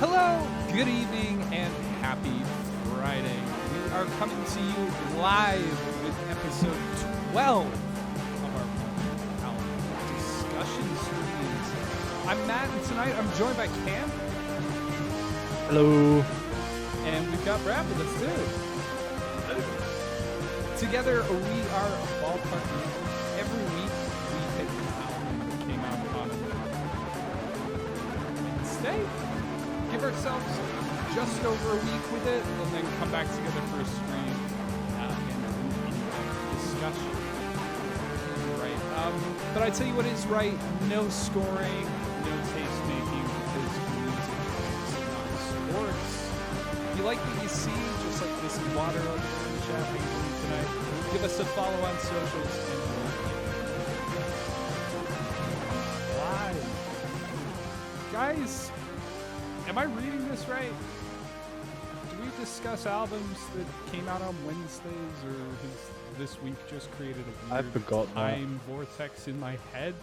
Hello, good evening, and happy Friday. We are coming to you live with episode 12 of our album discussion series. I'm Matt, and tonight I'm joined by Cam. Hello. And we've got Brad with us too. Together, we are a ballpark music. Every week, we pick an album that came out on Wednesday. Give ourselves just over a week with it, and then come back together for a stream and discussion. Right. But I tell you what is right: no scoring, no taste making, because music is not sports. If you like what you see, just like this water over there in the chat tonight, give us a follow on socials and live. Guys, am I reading this right? Do we discuss albums that came out on Wednesdays, or has this week just created a I weird forgot time vortex in my head?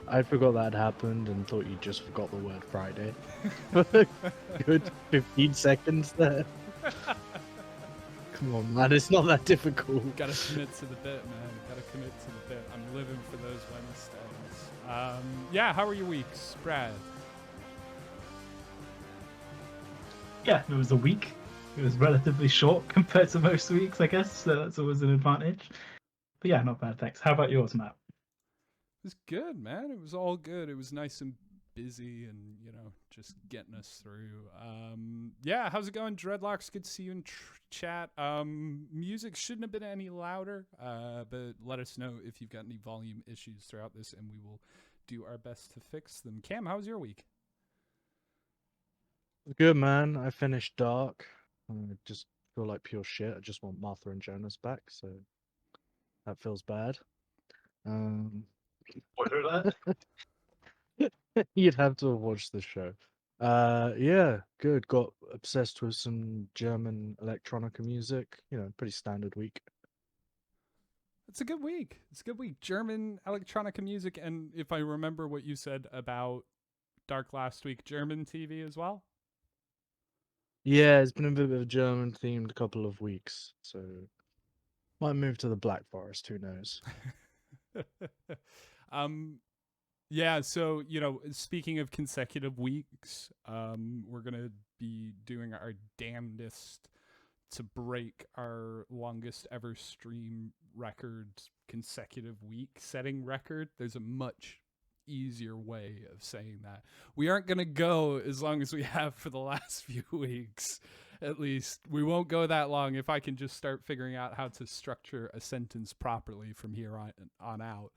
I forgot that happened and thought you just forgot the word Friday. Good 15 seconds there. Come on, man, it's not that difficult. Gotta commit to the bit, man. Gotta commit to the bit. I'm living for those Wednesdays. Yeah, how are your weeks, Brad? Yeah, it was a week. It was relatively short compared to most weeks, I guess, so that's always an advantage. But yeah, not bad, thanks. How about yours, Matt? It was good, man. It was all good. It was nice and busy and, just getting us through. Yeah, how's it going, Dreadlocks? Good to see you in chat. Music shouldn't have been any louder, but let us know if you've got any volume issues throughout this, and we will do our best to fix them. Cam, how was your week? Good, man. I finished Dark. I just feel like pure shit. I just want Martha and Jonas back, so that feels bad. Spoiler alert. You'd have to have watched the show. Yeah, good. Got obsessed with some German electronica music. Pretty standard week. It's a good week. It's a good week. German electronica music, and if I remember what you said about Dark last week, German TV as well? Yeah, it's been a bit of a German themed couple of weeks, so might move to the Black Forest, who knows. Yeah, so, speaking of consecutive weeks, we're going to be doing our damnedest to break our longest ever stream record consecutive week setting record. There's a much easier way of saying that. We aren't going to go as long as we have for the last few weeks. At least we won't go that long if I can just start figuring out how to structure a sentence properly from here on out.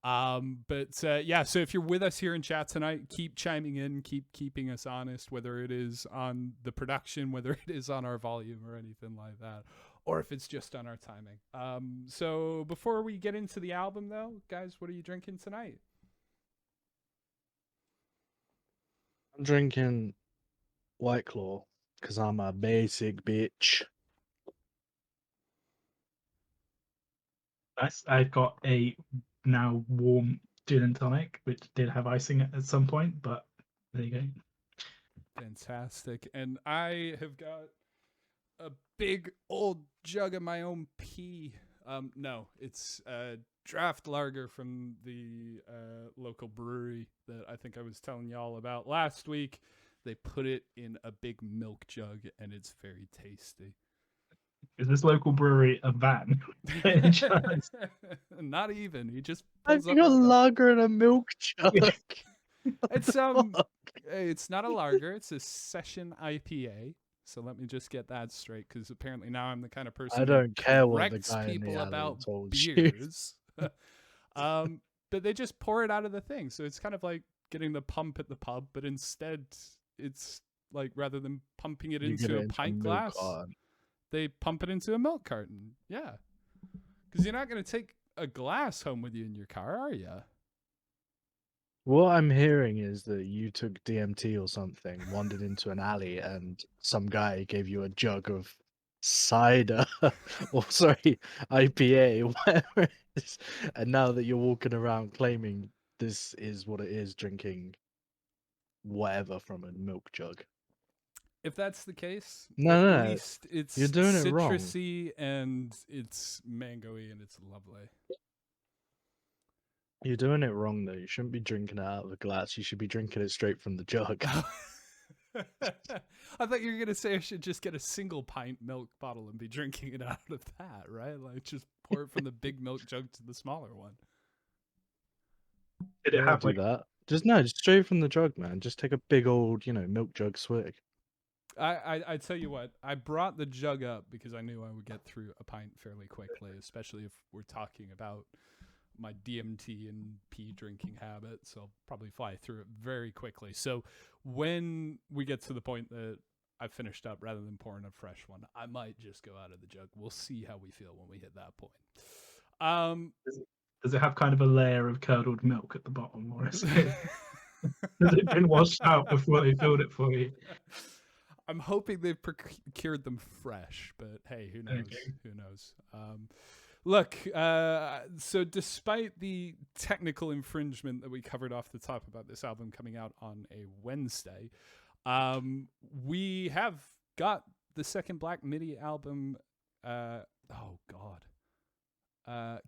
Yeah, so if you're with us here in chat tonight, keep chiming in, keep keeping us honest, whether it is on the production, whether it is on our volume or anything like that, or if it's just on our timing. So before we get into the album though, guys, what are you drinking tonight? I'm drinking White Claw because I'm a basic bitch. Nice. I've got a now warm gin and tonic, which did have icing at some point, but there you go. Fantastic. And I have got a big old jug of my own pee. No, it's draft lager from the local brewery that I think I was telling y'all about last week. They put it in a big milk jug, and it's very tasty. Is this local brewery a van? Not even. He just I've pulls up. got lager in a milk jug. It's it's not a lager. It's a session IPA. So let me just get that straight, because apparently now I'm the kind of person I don't care what the corrects guy in the people alley about told you. beers. But they just pour it out of the thing, so it's kind of like getting the pump at the pub, but instead it's like, rather than pumping it into a pint glass, they pump it into a milk carton. Yeah, because you're not going to take a glass home with you in your car, are you? What I'm hearing is that you took DMT or something, wandered into an alley, and some guy gave you a jug of cider, or sorry, IPA, whatever it is. And now that you're walking around claiming this is what it is, drinking whatever from a milk jug. If that's the case, No, at no, least it's you're doing it wrong. citrusy and it's mangoey and it's lovely. You're doing it wrong though. You shouldn't be drinking it out of a glass. You should be drinking it straight from the jug. I thought you were gonna say I should just get a single pint milk bottle and be drinking it out of that, right? Like just pour it from the big milk jug to the smaller one. Did it Don't have do like that. Just straight from the jug, man. Just take a big old, milk jug swig. I tell you what, I brought the jug up because I knew I would get through a pint fairly quickly, especially if we're talking about my DMT and pee drinking habits. I'll probably fly through it very quickly. So when we get to the point that I've finished up, rather than pouring a fresh one, I might just go out of the jug. We'll see how we feel when we hit that point. Does it have kind of a layer of curdled milk at the bottom, or has it been washed out before they filled it for you? I'm hoping they've procured them fresh, but hey, who knows? Okay. Who knows? Look, so despite the technical infringement that we covered off the top about this album coming out on a Wednesday, we have got the second Black Midi album.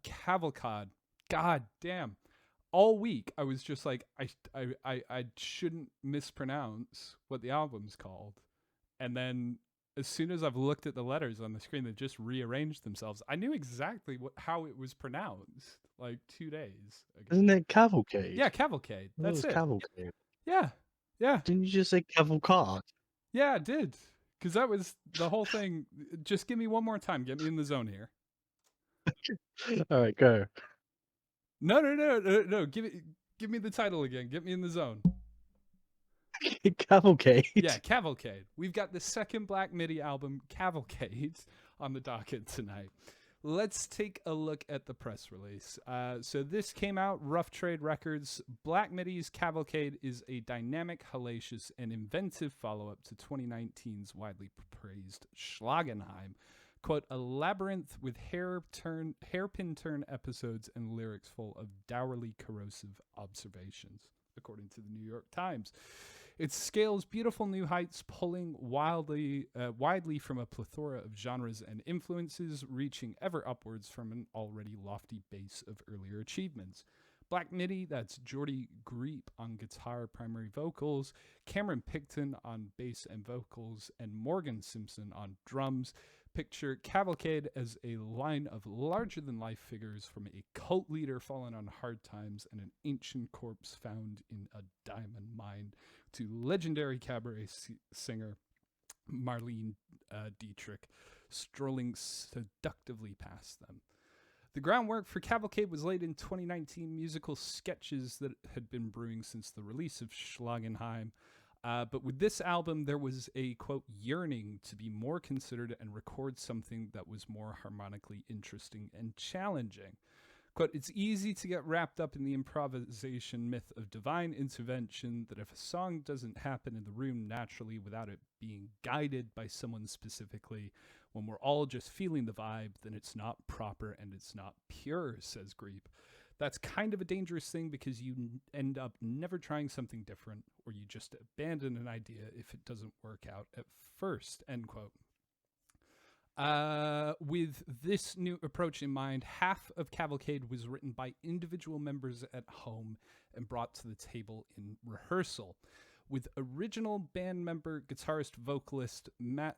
Cavalcade. God damn. All week I was just like, I shouldn't mispronounce what the album's called. And then as soon as I've looked at the letters on the screen, they've just rearranged themselves. I knew exactly how it was pronounced like 2 days ago. Isn't it Cavalcade? Yeah, Cavalcade. That's it. Cavalcade. Yeah. Yeah. Didn't you just say Cavalcade? Yeah, I did. Because that was the whole thing. Just give me one more time. Get me in the zone here. All right, go. No. Give me the title again. Get me in the zone. Cavalcade. Yeah, Cavalcade. We've got the second Black Midi album, Cavalcade, on the docket tonight. Let's take a look at the press release. So this came out, Rough Trade Records. Black Midi's Cavalcade is a dynamic, hellacious, and inventive follow-up to 2019's widely praised Schlagenheim. Quote, a labyrinth with hairpin turn episodes and lyrics full of dourly corrosive observations, according to the New York Times. It scales beautiful new heights, pulling widely from a plethora of genres and influences, reaching ever upwards from an already lofty base of earlier achievements. Black Midi, that's Jordy Greep on guitar, primary vocals, Cameron Picton on bass and vocals, and Morgan Simpson on drums. Picture Cavalcade as a line of larger-than-life figures, from a cult leader fallen on hard times and an ancient corpse found in a diamond mine, to legendary cabaret singer Marlene Dietrich strolling seductively past them. The groundwork for Cavalcade was laid in 2019 musical sketches that had been brewing since the release of Schlagenheim. But with this album, there was a, quote, yearning to be more considered and record something that was more harmonically interesting and challenging. Quote, it's easy to get wrapped up in the improvisation myth of divine intervention, that if a song doesn't happen in the room naturally without it being guided by someone specifically, when we're all just feeling the vibe, then it's not proper and it's not pure, says Greep. That's kind of a dangerous thing because you end up never trying something different, or you just abandon an idea if it doesn't work out at first, end quote. With this new approach in mind, half of Cavalcade was written by individual members at home and brought to the table in rehearsal, with original band member, guitarist, vocalist Matt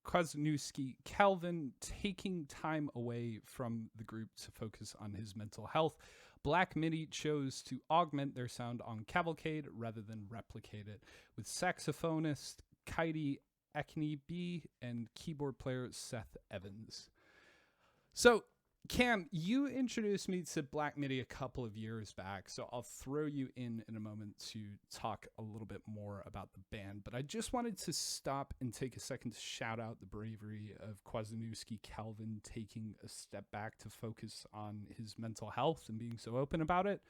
Kwasniewski Calvin taking time away from the group to focus on his mental health. Black Midi chose to augment their sound on Cavalcade rather than replicate it, with saxophonist Kaidi Aknebi and keyboard player Seth Evans. So, Cam, you introduced me to Black Midi a couple of years back, so I'll throw you in a moment to talk a little bit more about the band. But I just wanted to stop and take a second to shout out the bravery of Kwasniewski Calvin taking a step back to focus on his mental health and being so open about it.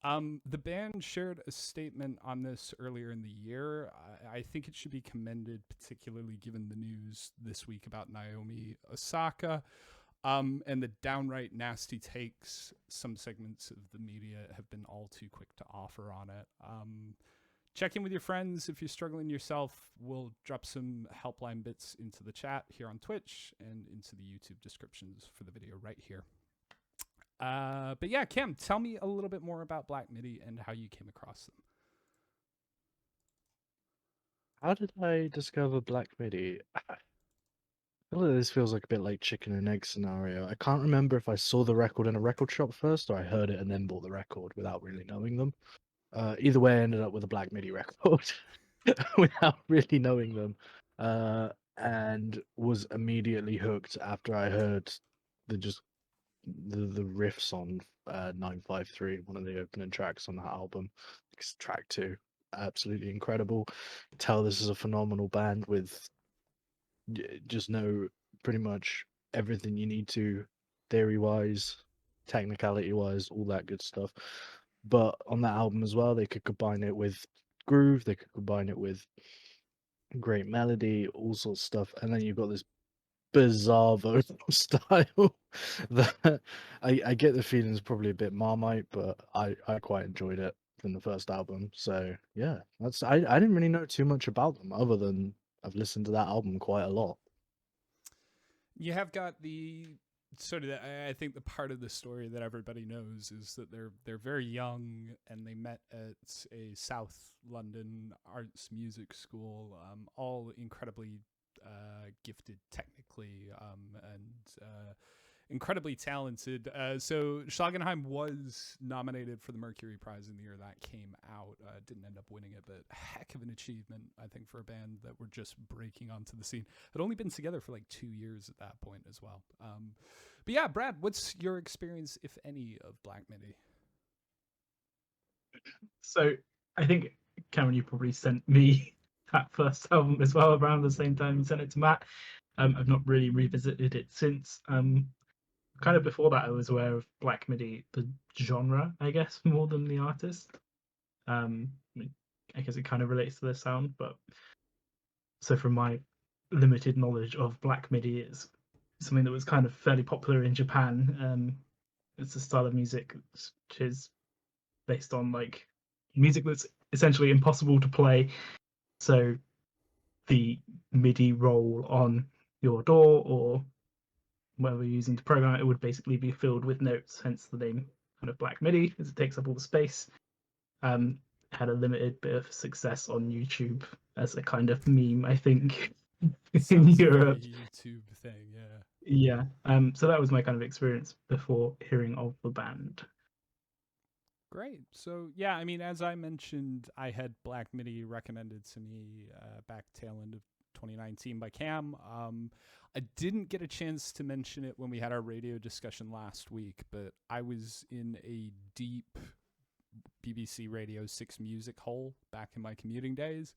The band shared a statement on this earlier in the year. I think it should be commended, particularly given the news this week about Naomi Osaka. And the downright nasty takes some segments of the media have been all too quick to offer on it. Check in with your friends if you're struggling yourself. We'll drop some helpline bits into the chat here on Twitch and into the YouTube descriptions for the video right here. But yeah, Cam, tell me a little bit more about Black Midi and how you came across them. How did I discover Black Midi? I feel like this feels like a bit like chicken and egg scenario. I can't remember if I saw the record in a record shop first or I heard it and then bought the record without really knowing them. Either way, I ended up with a Black Midi record without really knowing them, and was immediately hooked after I heard the riffs on 953, one of the opening tracks on that album. It's track 2, absolutely incredible. Tell this is a phenomenal band with just know pretty much everything you need to, theory wise, technicality wise, all that good stuff. But on that album as well, they could combine it with groove, they could combine it with great melody, all sorts of stuff, and then you've got this bizarre vocal style that I get the feeling is probably a bit Marmite, but I quite enjoyed it from the first album. So yeah, that's I didn't really know too much about them other than I've listened to that album quite a lot. You have got the sort of I think the part of the story that everybody knows is that they're very young and they met at a South London arts music school, all incredibly gifted technically, and incredibly talented. So Schlagenheim was nominated for the Mercury Prize in the year that came out. Didn't end up winning it, but heck of an achievement, I think, for a band that were just breaking onto the scene. Had only been together for like 2 years at that point as well. But yeah, Brad, what's your experience, if any, of Black Midi? So I think, Cameron, you probably sent me that first album as well around the same time you sent it to Matt. I've not really revisited it since. Kind of before that, I was aware of Black Midi, the genre, I guess, more than the artist. I guess it kind of relates to the sound, but so from my limited knowledge of Black Midi, it's something that was kind of fairly popular in Japan. It's a style of music which is based on like music that's essentially impossible to play. So the MIDI roll on your door or whatever you're using to program it would basically be filled with notes, hence the name kind of Black Midi, as it takes up all the space. Had a limited bit of success on YouTube as a kind of meme, I think, in Europe. Like a YouTube thing, yeah. Yeah. So that was my kind of experience before hearing of the band. Great. So yeah, I mean, as I mentioned, I had Black Midi recommended to me back tail end of 2019 by Cam. I didn't get a chance to mention it when we had our radio discussion last week, but I was in a deep BBC Radio 6 music hole back in my commuting days.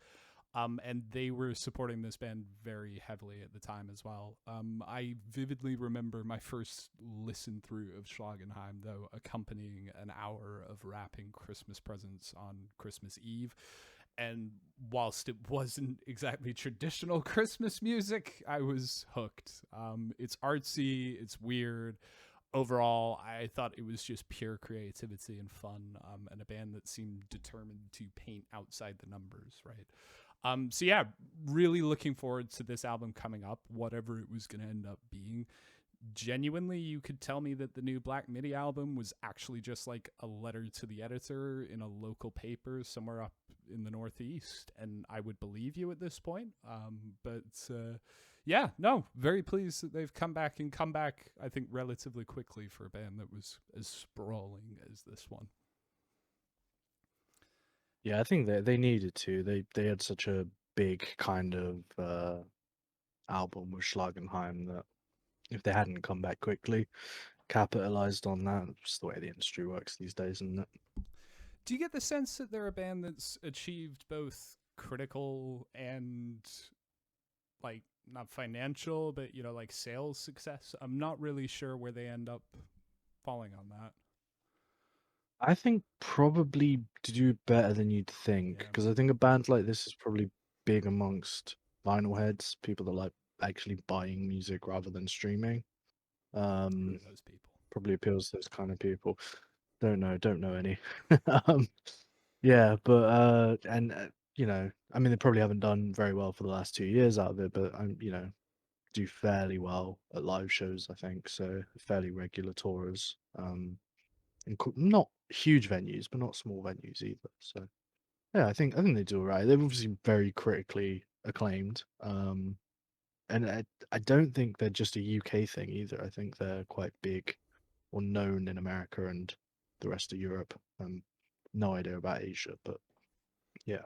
And they were supporting this band very heavily at the time as well. I vividly remember my first listen through of Schlagenheim, though, accompanying an hour of wrapping Christmas presents on Christmas Eve. And whilst it wasn't exactly traditional Christmas music, I was hooked. It's artsy, it's weird. Overall, I thought it was just pure creativity and fun, and a band that seemed determined to paint outside the numbers, right? So yeah, really looking forward to this album coming up, whatever it was going to end up being. Genuinely, you could tell me that the new Black Midi album was actually just like a letter to the editor in a local paper somewhere up in the Northeast, and I would believe you at this point. Yeah, no, very pleased that they've come back, I think, relatively quickly for a band that was as sprawling as this one. Yeah, I think they needed to. They had such a big kind of album with Schlagenheim that if they hadn't come back quickly, capitalized on that, it's the way the industry works these days, isn't it? Do you get the sense that they're a band that's achieved both critical and like not financial, but like sales success? I'm not really sure where they end up falling on that. I think probably to do better than you'd think, because I think a band like this is probably big amongst vinyl heads, people that like actually buying music rather than streaming. Who are those people? Probably appeals to those kind of people. Don't know any. um, yeah, but you know, I mean, they probably haven't done very well for the last 2 years out of it, but you know, do fairly well at live shows, I think. So fairly regular tours. Not huge venues, but not small venues either. So yeah, I think they do all right. They're obviously very critically acclaimed. And I don't think they're just a UK thing either. I think they're quite big or known in America and the rest of Europe. No idea about Asia, but yeah.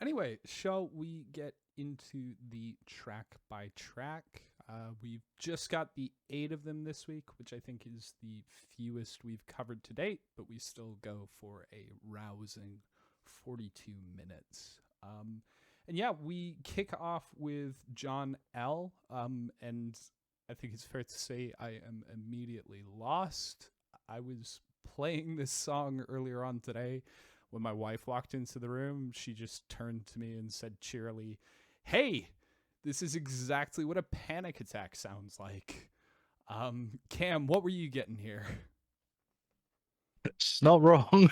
Anyway, shall we get into the track by track? We've just got the 8 of them this week, which I think is the fewest we've covered to date, but we still go for a rousing 42 minutes. And yeah, we kick off with John L. And I think it's fair to say I am immediately lost. I was playing this song earlier on today. When my wife walked into the room, she just turned to me and said cheerily, "Hey, this is exactly what a panic attack sounds like." Cam, what were you getting here? It's not wrong.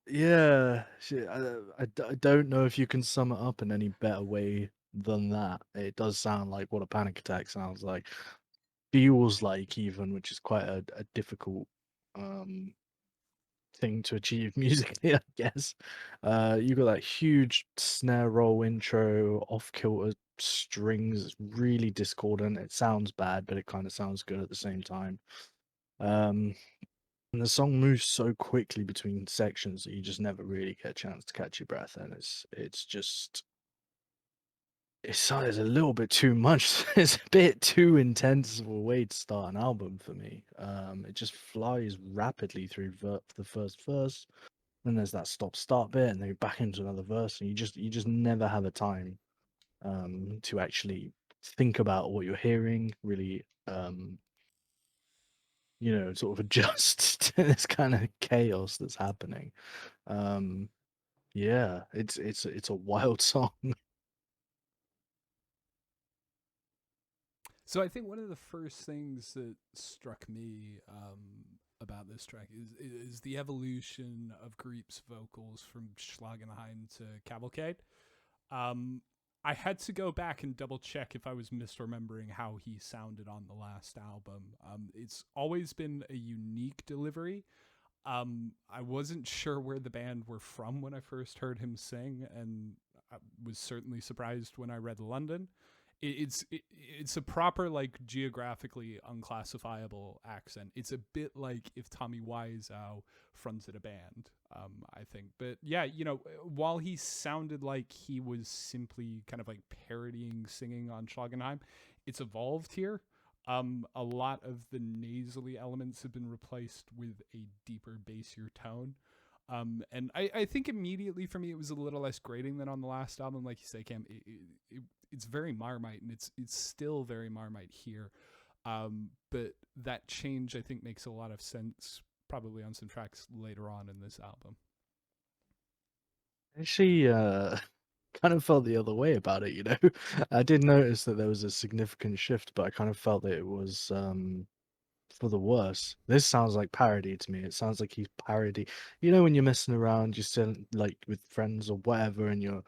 Yeah, I don't know if you can sum it up in any better way than that. It does sound like what a panic attack sounds like, feels like even, which is quite a difficult thing to achieve musically, I guess. You got that huge snare roll intro, off kilter strings, it's really discordant. It sounds bad, but it kind of sounds good at the same time. And the song moves so quickly between sections that you just never really get a chance to catch your breath, and it's just it's a little bit too much. It's a bit too intense of a way to start an album for me. It just flies rapidly through the first verse, then there's that stop-start bit, and then you're back into another verse, and you just never have a time to actually think about what you're hearing, really you know, sort of adjust to this kind of chaos that's happening. Yeah, it's a wild song. So I think one of the first things that struck me about this track is the evolution of Greep's vocals from Schlagenheim to Cavalcade. I had to go back and double check if I was misremembering how he sounded on the last album. It's always been a unique delivery. I wasn't sure where the band were from when I first heard him sing, and I was certainly surprised when I read London. It's a proper, like, geographically unclassifiable accent. It's a bit like if Tommy Wiseau fronted a band, I think. But yeah, you know, while he sounded like he was simply kind of like parodying singing on Schlagenheim, it's evolved here. A lot of the nasally elements have been replaced with a deeper, bassier tone. And I think immediately for me it was a little less grating than on the last album. Like you say, Cam, it's very Marmite, and it's still very Marmite here. But that change, I think, makes a lot of sense, probably on some tracks later on in this album. Actually, kind of felt the other way about it, you know. I did notice that there was a significant shift, but I kind of felt that it was for the worse. This sounds like parody to me. It sounds like he's parody. You know, when you're messing around, you're still like with friends or whatever, and you're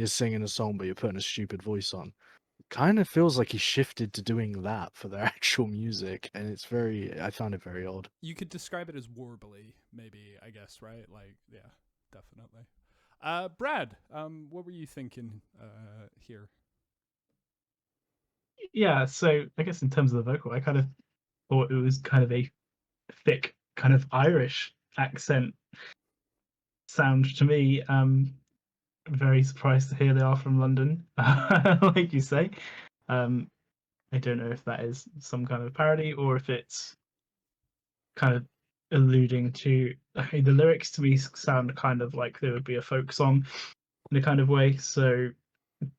singing a song, but you're putting a stupid voice on. It kind of feels like he shifted to doing that for their actual music, and it's very. I found it very odd. You could describe it as warbly, maybe, I guess, right? Like, yeah, definitely. Brad, what were you thinking here? Yeah, so I guess in terms of the vocal, I kind of thought it was kind of a thick, kind of Irish accent sound to me. Very surprised to hear they are from London, like you say. I don't know if that is some kind of parody or if it's kind of alluding to. I mean, the lyrics to me sound kind of like they would be a folk song in a kind of way, so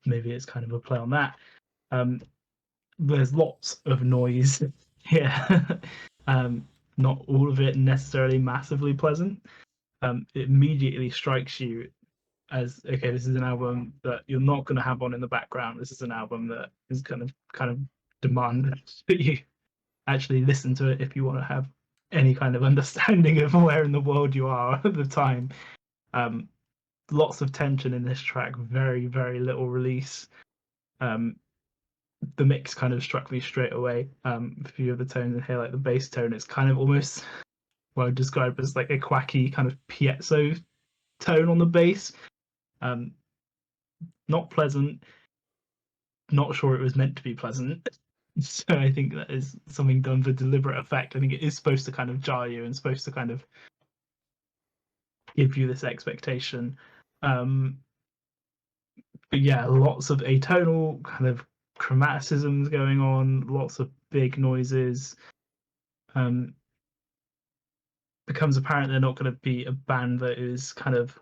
maybe it's kind of a play on that. There's lots of noise here. Not all of it necessarily massively pleasant. It immediately strikes you as, okay, this is an album that you're not going to have on in the background. This is an album that is kind of demand that you actually listen to it if you want to have any kind of understanding of where in the world you are at the time. Lots of tension in this track, very, very little release. The mix kind of struck me straight away. A few of the tones in here, like the bass tone, it's kind of almost what I would describe as like a quacky kind of piezo tone on the bass. Not pleasant. Not sure it was meant to be pleasant. So I think that is something done for deliberate effect. I think it is supposed to kind of jar you and supposed to kind of give you this expectation. But yeah, lots of atonal kind of chromaticisms going on, lots of big noises. Becomes apparent they're not going to be a band that is kind of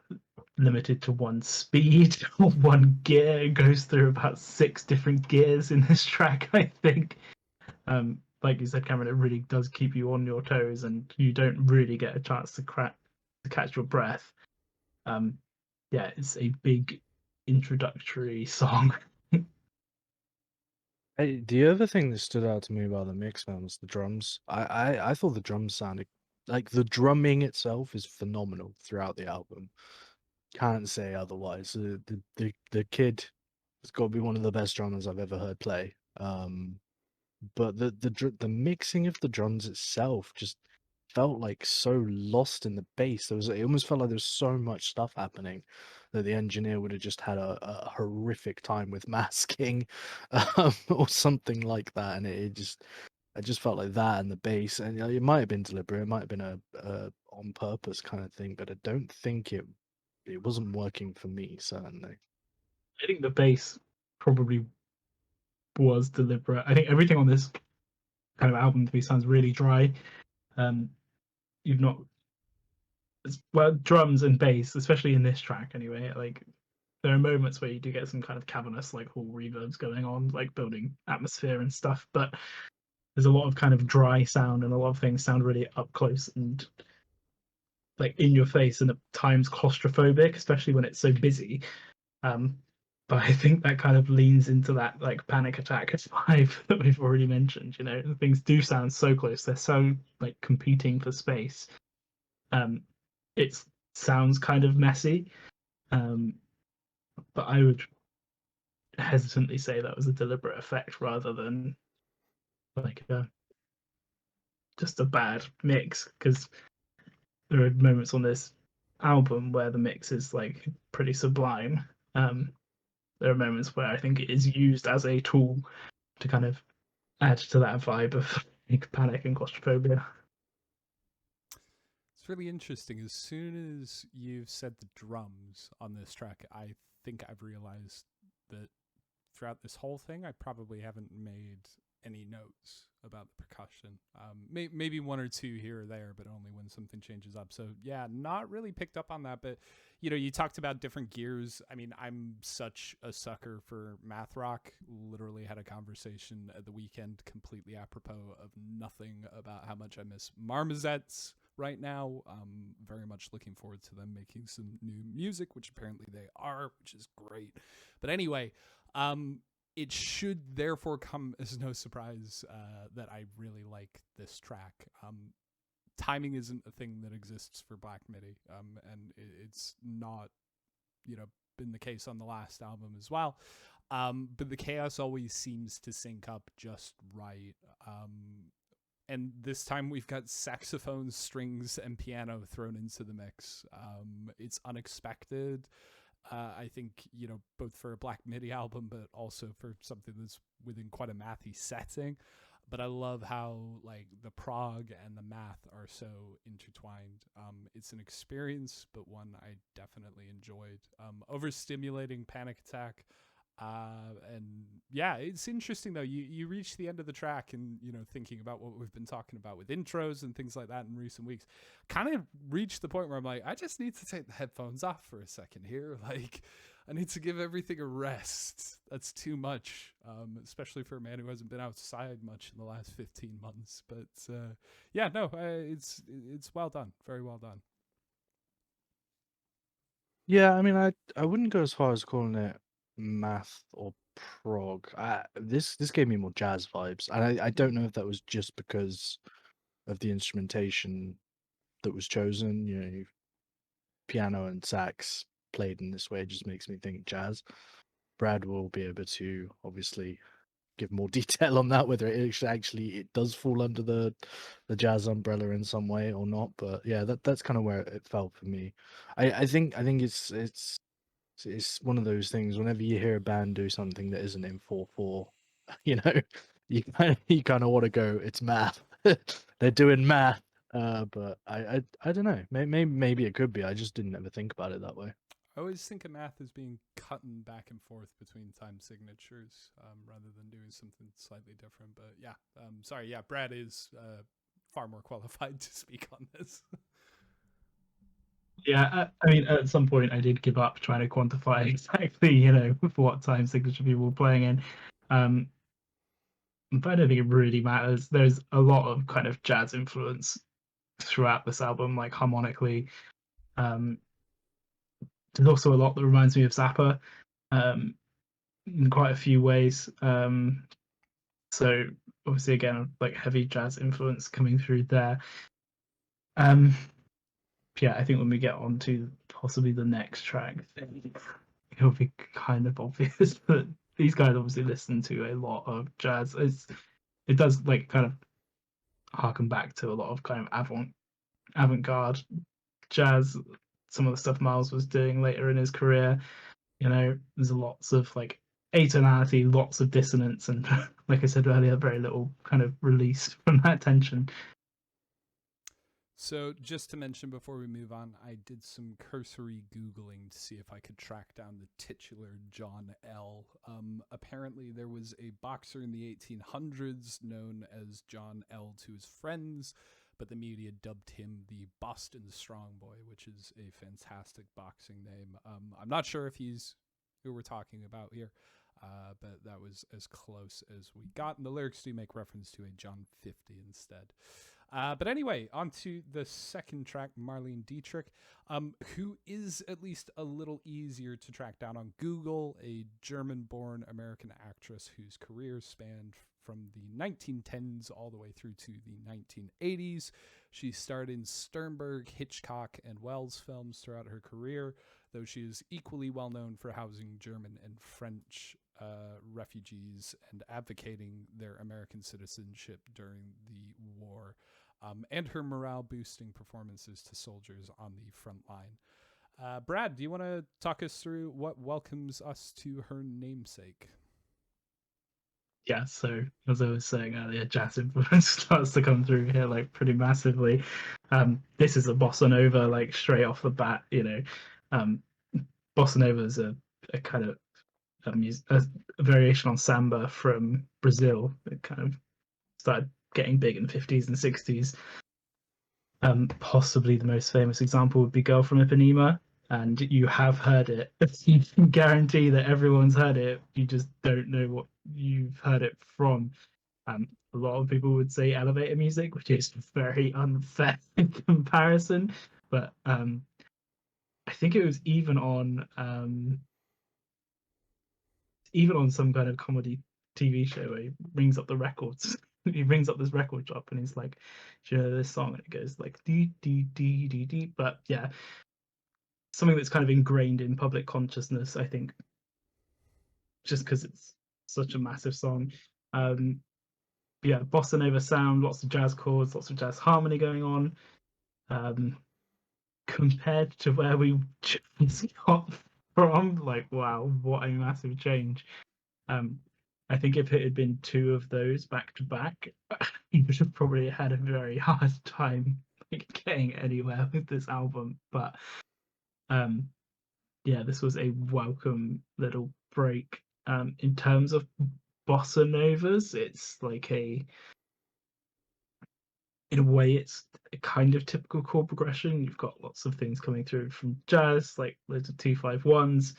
limited to one speed or one gear. It goes through about 6 different gears in this track, I think. Like you said, Cameron, it really does keep you on your toes, and you don't really get a chance to catch your breath. Yeah, it's a big introductory song. Hey, the other thing that stood out to me about the mix, man, was the drums. I thought the drums sounded like the drumming itself is phenomenal throughout the album. Can't say otherwise. The kid has got to be one of the best drummers I've ever heard play. But the mixing of the drums itself just felt like so lost in the bass. It almost felt like there was so much stuff happening that the engineer would have just had a horrific time with masking, or something like that. And I just felt like that and the bass, and it might have been deliberate, it might have been a on purpose kind of thing, but I don't think it wasn't working for me, certainly. I think the bass probably was deliberate. I think everything on this kind of album to me sounds really dry. You've not, well, drums and bass, especially in this track anyway, like there are moments where you do get some kind of cavernous like hall reverbs going on, like building atmosphere and stuff, but there's a lot of kind of dry sound, and a lot of things sound really up close and like in your face, and at times claustrophobic, especially when it's so busy. But I think that kind of leans into that like panic attack vibe that we've already mentioned. You know, things do sound so close; they're so like competing for space. It sounds kind of messy, but I would hesitantly say that was a deliberate effect rather than like just a bad mix, because there are moments on this album where the mix is like pretty sublime. There are moments where I think it is used as a tool to kind of add to that vibe of like, panic and claustrophobia. It's really interesting. As soon as you've said the drums on this track, I think I've realized that throughout this whole thing, I probably haven't made any notes about the percussion. Maybe 1 or 2 here or there, but only when something changes up. So yeah, not really picked up on that. But you know, you talked about different gears. I mean, I'm such a sucker for math rock. Literally had a conversation at the weekend completely apropos of nothing about how much I miss Marmozets right now. Very much looking forward to them making some new music, which apparently they are, which is great. But anyway, it should therefore come as no surprise that I really like this track. Timing isn't a thing that exists for Black Midi, and it's not, been the case on the last album as well. But the chaos always seems to sync up just right. And this time we've got saxophones, strings, and piano thrown into the mix. It's unexpected. I think, both for a Black Midi album, but also for something that's within quite a mathy setting. But I love how like the prog and the math are so intertwined. It's an experience, but one I definitely enjoyed. Overstimulating panic attack. And yeah, it's interesting though. You reach the end of the track and, thinking about what we've been talking about with intros and things like that in recent weeks, kind of reached the point where I'm like, I just need to take the headphones off for a second here. Like, I need to give everything a rest. That's too much, especially for a man who hasn't been outside much in the last 15 months. But yeah, no, it's well done. Very well done. Yeah, I mean, I wouldn't go as far as calling it math or prog. This gave me more jazz vibes, and I don't know if that was just because of the instrumentation that was chosen. You know, piano and sax played in this way just makes me think jazz. Brad will be able to obviously give more detail on that, whether it does fall under the jazz umbrella in some way or not. But yeah, that's kind of where it fell for me. I think it's one of those things. Whenever you hear a band do something that isn't in 4/4, you know, you kind of want to go, it's math. They're doing math. But I don't know. Maybe it could be. I just didn't ever think about it that way. I always think of math as being cutting back and forth between time signatures rather than doing something slightly different. But yeah, sorry, yeah, Brad is far more qualified to speak on this. Yeah, I mean, at some point I did give up trying to quantify exactly, what time signature people were playing in. But I don't think it really matters. There's a lot of kind of jazz influence throughout this album, like harmonically. There's also a lot that reminds me of Zappa in quite a few ways. So obviously, again, like heavy jazz influence coming through there. Yeah, I think when we get on to possibly the next track, it'll be kind of obvious that these guys obviously listen to a lot of jazz. It does like kind of harken back to a lot of kind of avant-garde jazz. Some of the stuff Miles was doing later in his career. There's lots of like atonality, lots of dissonance, and like I said earlier, very little kind of release from that tension. So, just to mention before we move on, I did some cursory Googling to see if I could track down the titular John L. Apparently, there was a boxer in the 1800s known as John L. to his friends, but the media dubbed him the Boston Strongboy, which is a fantastic boxing name. I'm not sure if he's who we're talking about here, but that was as close as we got. And the lyrics do make reference to a John 50 instead. But anyway, on to the second track, Marlene Dietrich, who is at least a little easier to track down on Google, a German-born American actress whose career spanned from the 1910s all the way through to the 1980s. She starred in Sternberg, Hitchcock, and Wells films throughout her career, though she is equally well known for housing German and French refugees and advocating their American citizenship during the war, and her morale-boosting performances to soldiers on the front line. Brad, do you want to talk us through what welcomes us to her namesake? Yeah, so as I was saying earlier, jazz influence starts to come through here like pretty massively. This is a bossa nova, like straight off the bat. Bossa nova is a kind of a variation on samba from Brazil. It kind of started getting big in the 50s and 60s. Possibly the most famous example would be Girl from Ipanema, and you have heard it. You can guarantee that everyone's heard it. You just don't know what you've heard it from. A lot of people would say elevator music, which is very unfair in comparison. But I think it was even on some kind of comedy TV show where he brings up the records. He brings up this record shop and he's like, "Do you know this song?" And it goes like dee dee dee dee dee. But yeah, something that's kind of ingrained in public consciousness, I think, just because it's such a massive song. Yeah, bossa nova sound, lots of jazz chords, lots of jazz harmony going on. Compared to where we just got from, like, wow, what a massive change. I think if it had been two of those back to back, you would have probably had a very hard time getting anywhere with this album. But yeah, this was a welcome little break. In terms of bossa novas, it's like in a way, it's a kind of typical chord progression. You've got lots of things coming through from jazz, like loads of 2-5-1s.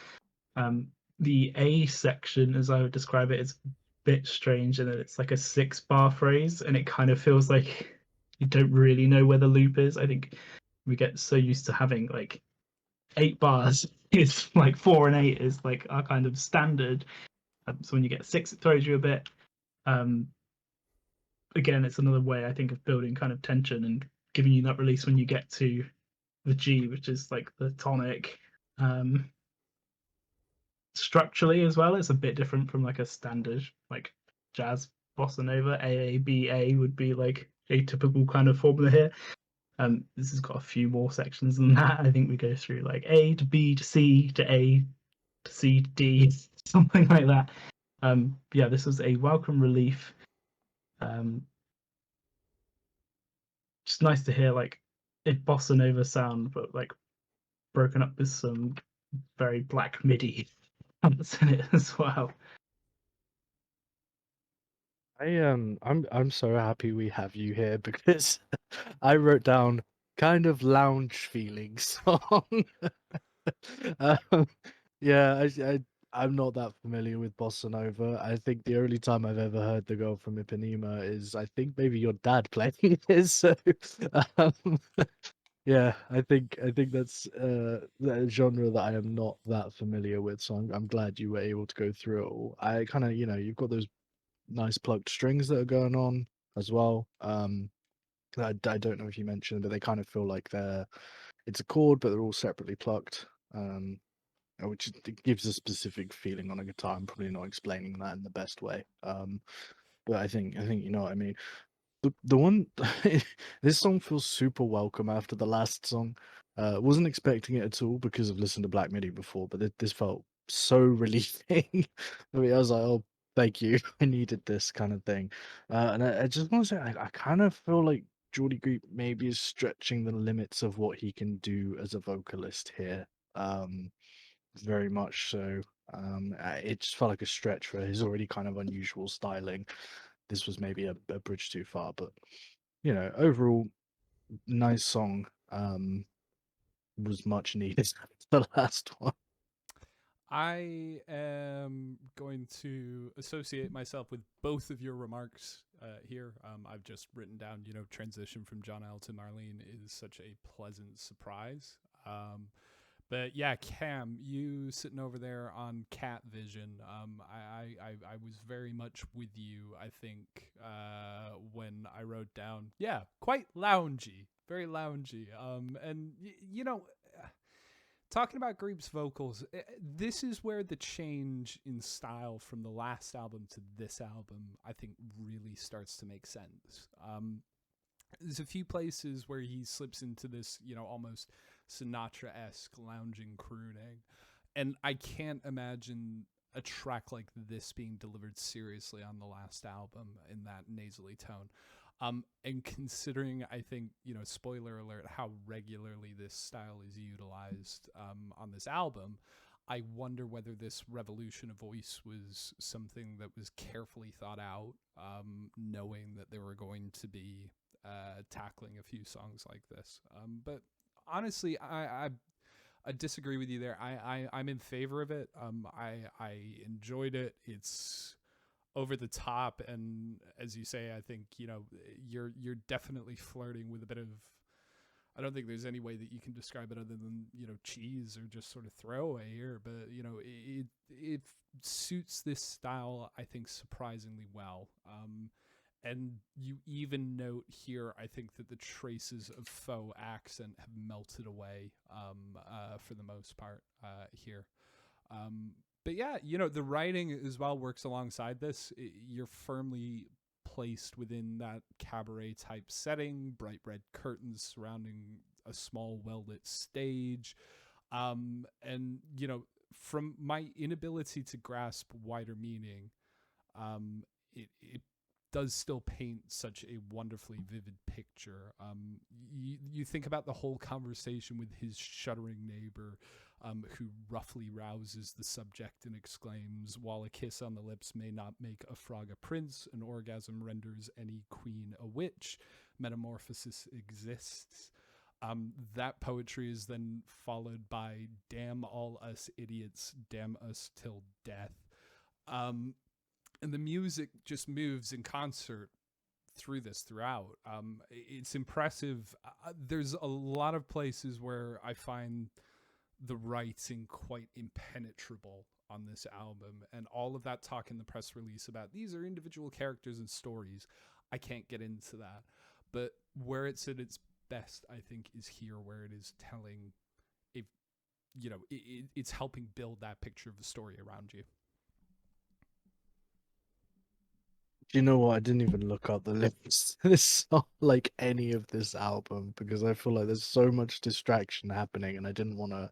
The A section, as I would describe it, is a bit strange, and it's like a 6-bar phrase, and it kind of feels like you don't really know where the loop is. I think we get so used to having like 8 bars is like 4 and 8 is like our kind of standard. So when you get 6, it throws you a bit. Again, it's another way I think of building kind of tension and giving you that release when you get to the G, which is like the tonic. Structurally as well, it's a bit different from like a standard like jazz bossa nova. A would be like a typical kind of formula here. This has got a few more sections than that. I think we go through like A to B to C to A to C to D, something like that. Yeah, this was a welcome relief. Just nice to hear like a bossa nova sound, but like broken up with some very black MIDI that's in it as well. I'm so happy we have you here because I wrote down kind of lounge feeling song. um, yeah, I'm not that familiar with bossa nova. I think the only time I've ever heard "The Girl from Ipanema" is I think maybe your dad playing it. So, um, yeah, I think that's that genre that I am not that familiar with. So I'm glad you were able to go through it all. I kind of you've got those nice plucked strings that are going on as well. I don't know if you mentioned, but they kind of feel like it's a chord, but they're all separately plucked. Which it gives a specific feeling on a guitar. I'm probably not explaining that in the best way. But I think you know what I mean. The one this song feels super welcome after the last song. Wasn't expecting it at all because I've listened to Black Midi before, but this felt so relieving. I mean, I was like, oh, thank you. I needed this kind of thing. And I just want to say, I kind of feel like Geordie Greep maybe is stretching the limits of what he can do as a vocalist here. Very much so. It just felt like a stretch for his already kind of unusual styling. This was maybe a bridge too far, but overall, nice song. Was much needed the last one. I am going to associate myself with both of your remarks here. I've just written down, transition from John L to Marlene is such a pleasant surprise. But yeah, Cam, you sitting over there on Cat Vision. I was very much with you. I think when I wrote down, yeah, quite loungy, very loungy. And talking about Greep's vocals, this is where the change in style from the last album to this album, I think, really starts to make sense. There's a few places where he slips into this, almost Sinatra-esque lounging crooning. And I can't imagine a track like this being delivered seriously on the last album in that nasally tone. And considering, I think, spoiler alert, how regularly this style is utilized on this album, I wonder whether this revolution of voice was something that was carefully thought out, knowing that they were going to be tackling a few songs like this. But honestly, I disagree with you there. I'm in favor of it. I enjoyed it. It's over the top, and as you say, I think you're definitely flirting with a bit of. I don't think there's any way that you can describe it other than cheese or just sort of throwaway here. But it suits this style, I think, surprisingly well. And you even note here, I think, that the traces of faux accent have melted away for the most part here. But yeah, the writing as well works alongside this. You're firmly placed within that cabaret type setting, bright red curtains surrounding a small well-lit stage. And, from my inability to grasp wider meaning, it does still paint such a wonderfully vivid picture. You think about the whole conversation with his shuddering neighbor, who roughly rouses the subject and exclaims, "While a kiss on the lips may not make a frog a prince, an orgasm renders any queen a witch. Metamorphosis exists." That poetry is then followed by "Damn all us idiots, damn us till death." And the music just moves in concert throughout. It's impressive. There's a lot of places where I find the writing quite impenetrable on this album, and all of that talk in the press release about these are individual characters and stories. I can't get into that, but where it's at its best, I think, is here, where it is telling a, it's helping build that picture of the story around you. Do you know what? I didn't even look up the lyrics to this song, like any of this album, because I feel like there's so much distraction happening, and I didn't want to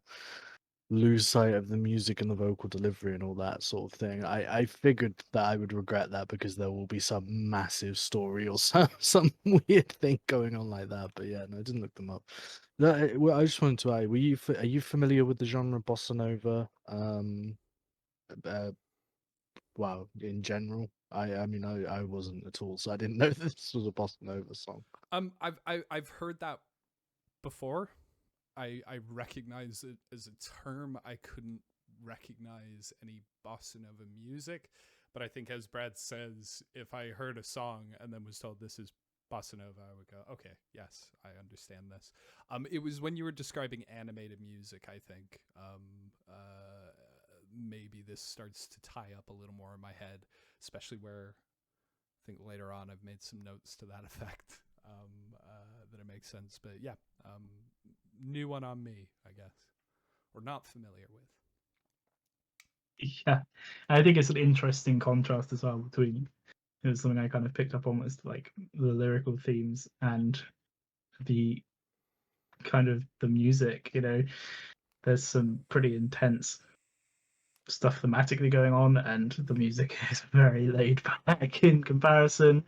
lose sight of the music and the vocal delivery and all that sort of thing. I figured that I would regret that because there will be some massive story or some weird thing going on like that. But yeah, no, I didn't look them up. No, I just wanted to ask, are you familiar with the genre bossa nova? Uh, Wow, in general, I mean, I wasn't at all, so I didn't know this was a bossa nova song. I've heard that before. I recognize it as a term. I couldn't recognize any bossa nova music, but I think, as Brad says, if I heard a song and then was told this is bossa nova, I would go, okay, yes, I understand this. It was when you were describing animated music, I think, maybe this starts to tie up a little more in my head, especially where I think later on I've made some notes to that effect, that it makes sense. But yeah, new one on me, I guess, or not familiar with. Yeah, I think it's an interesting contrast as well between, it was something I kind of picked up on, was like the lyrical themes and the kind of the music. There's some pretty intense stuff thematically going on, and the music is very laid back in comparison.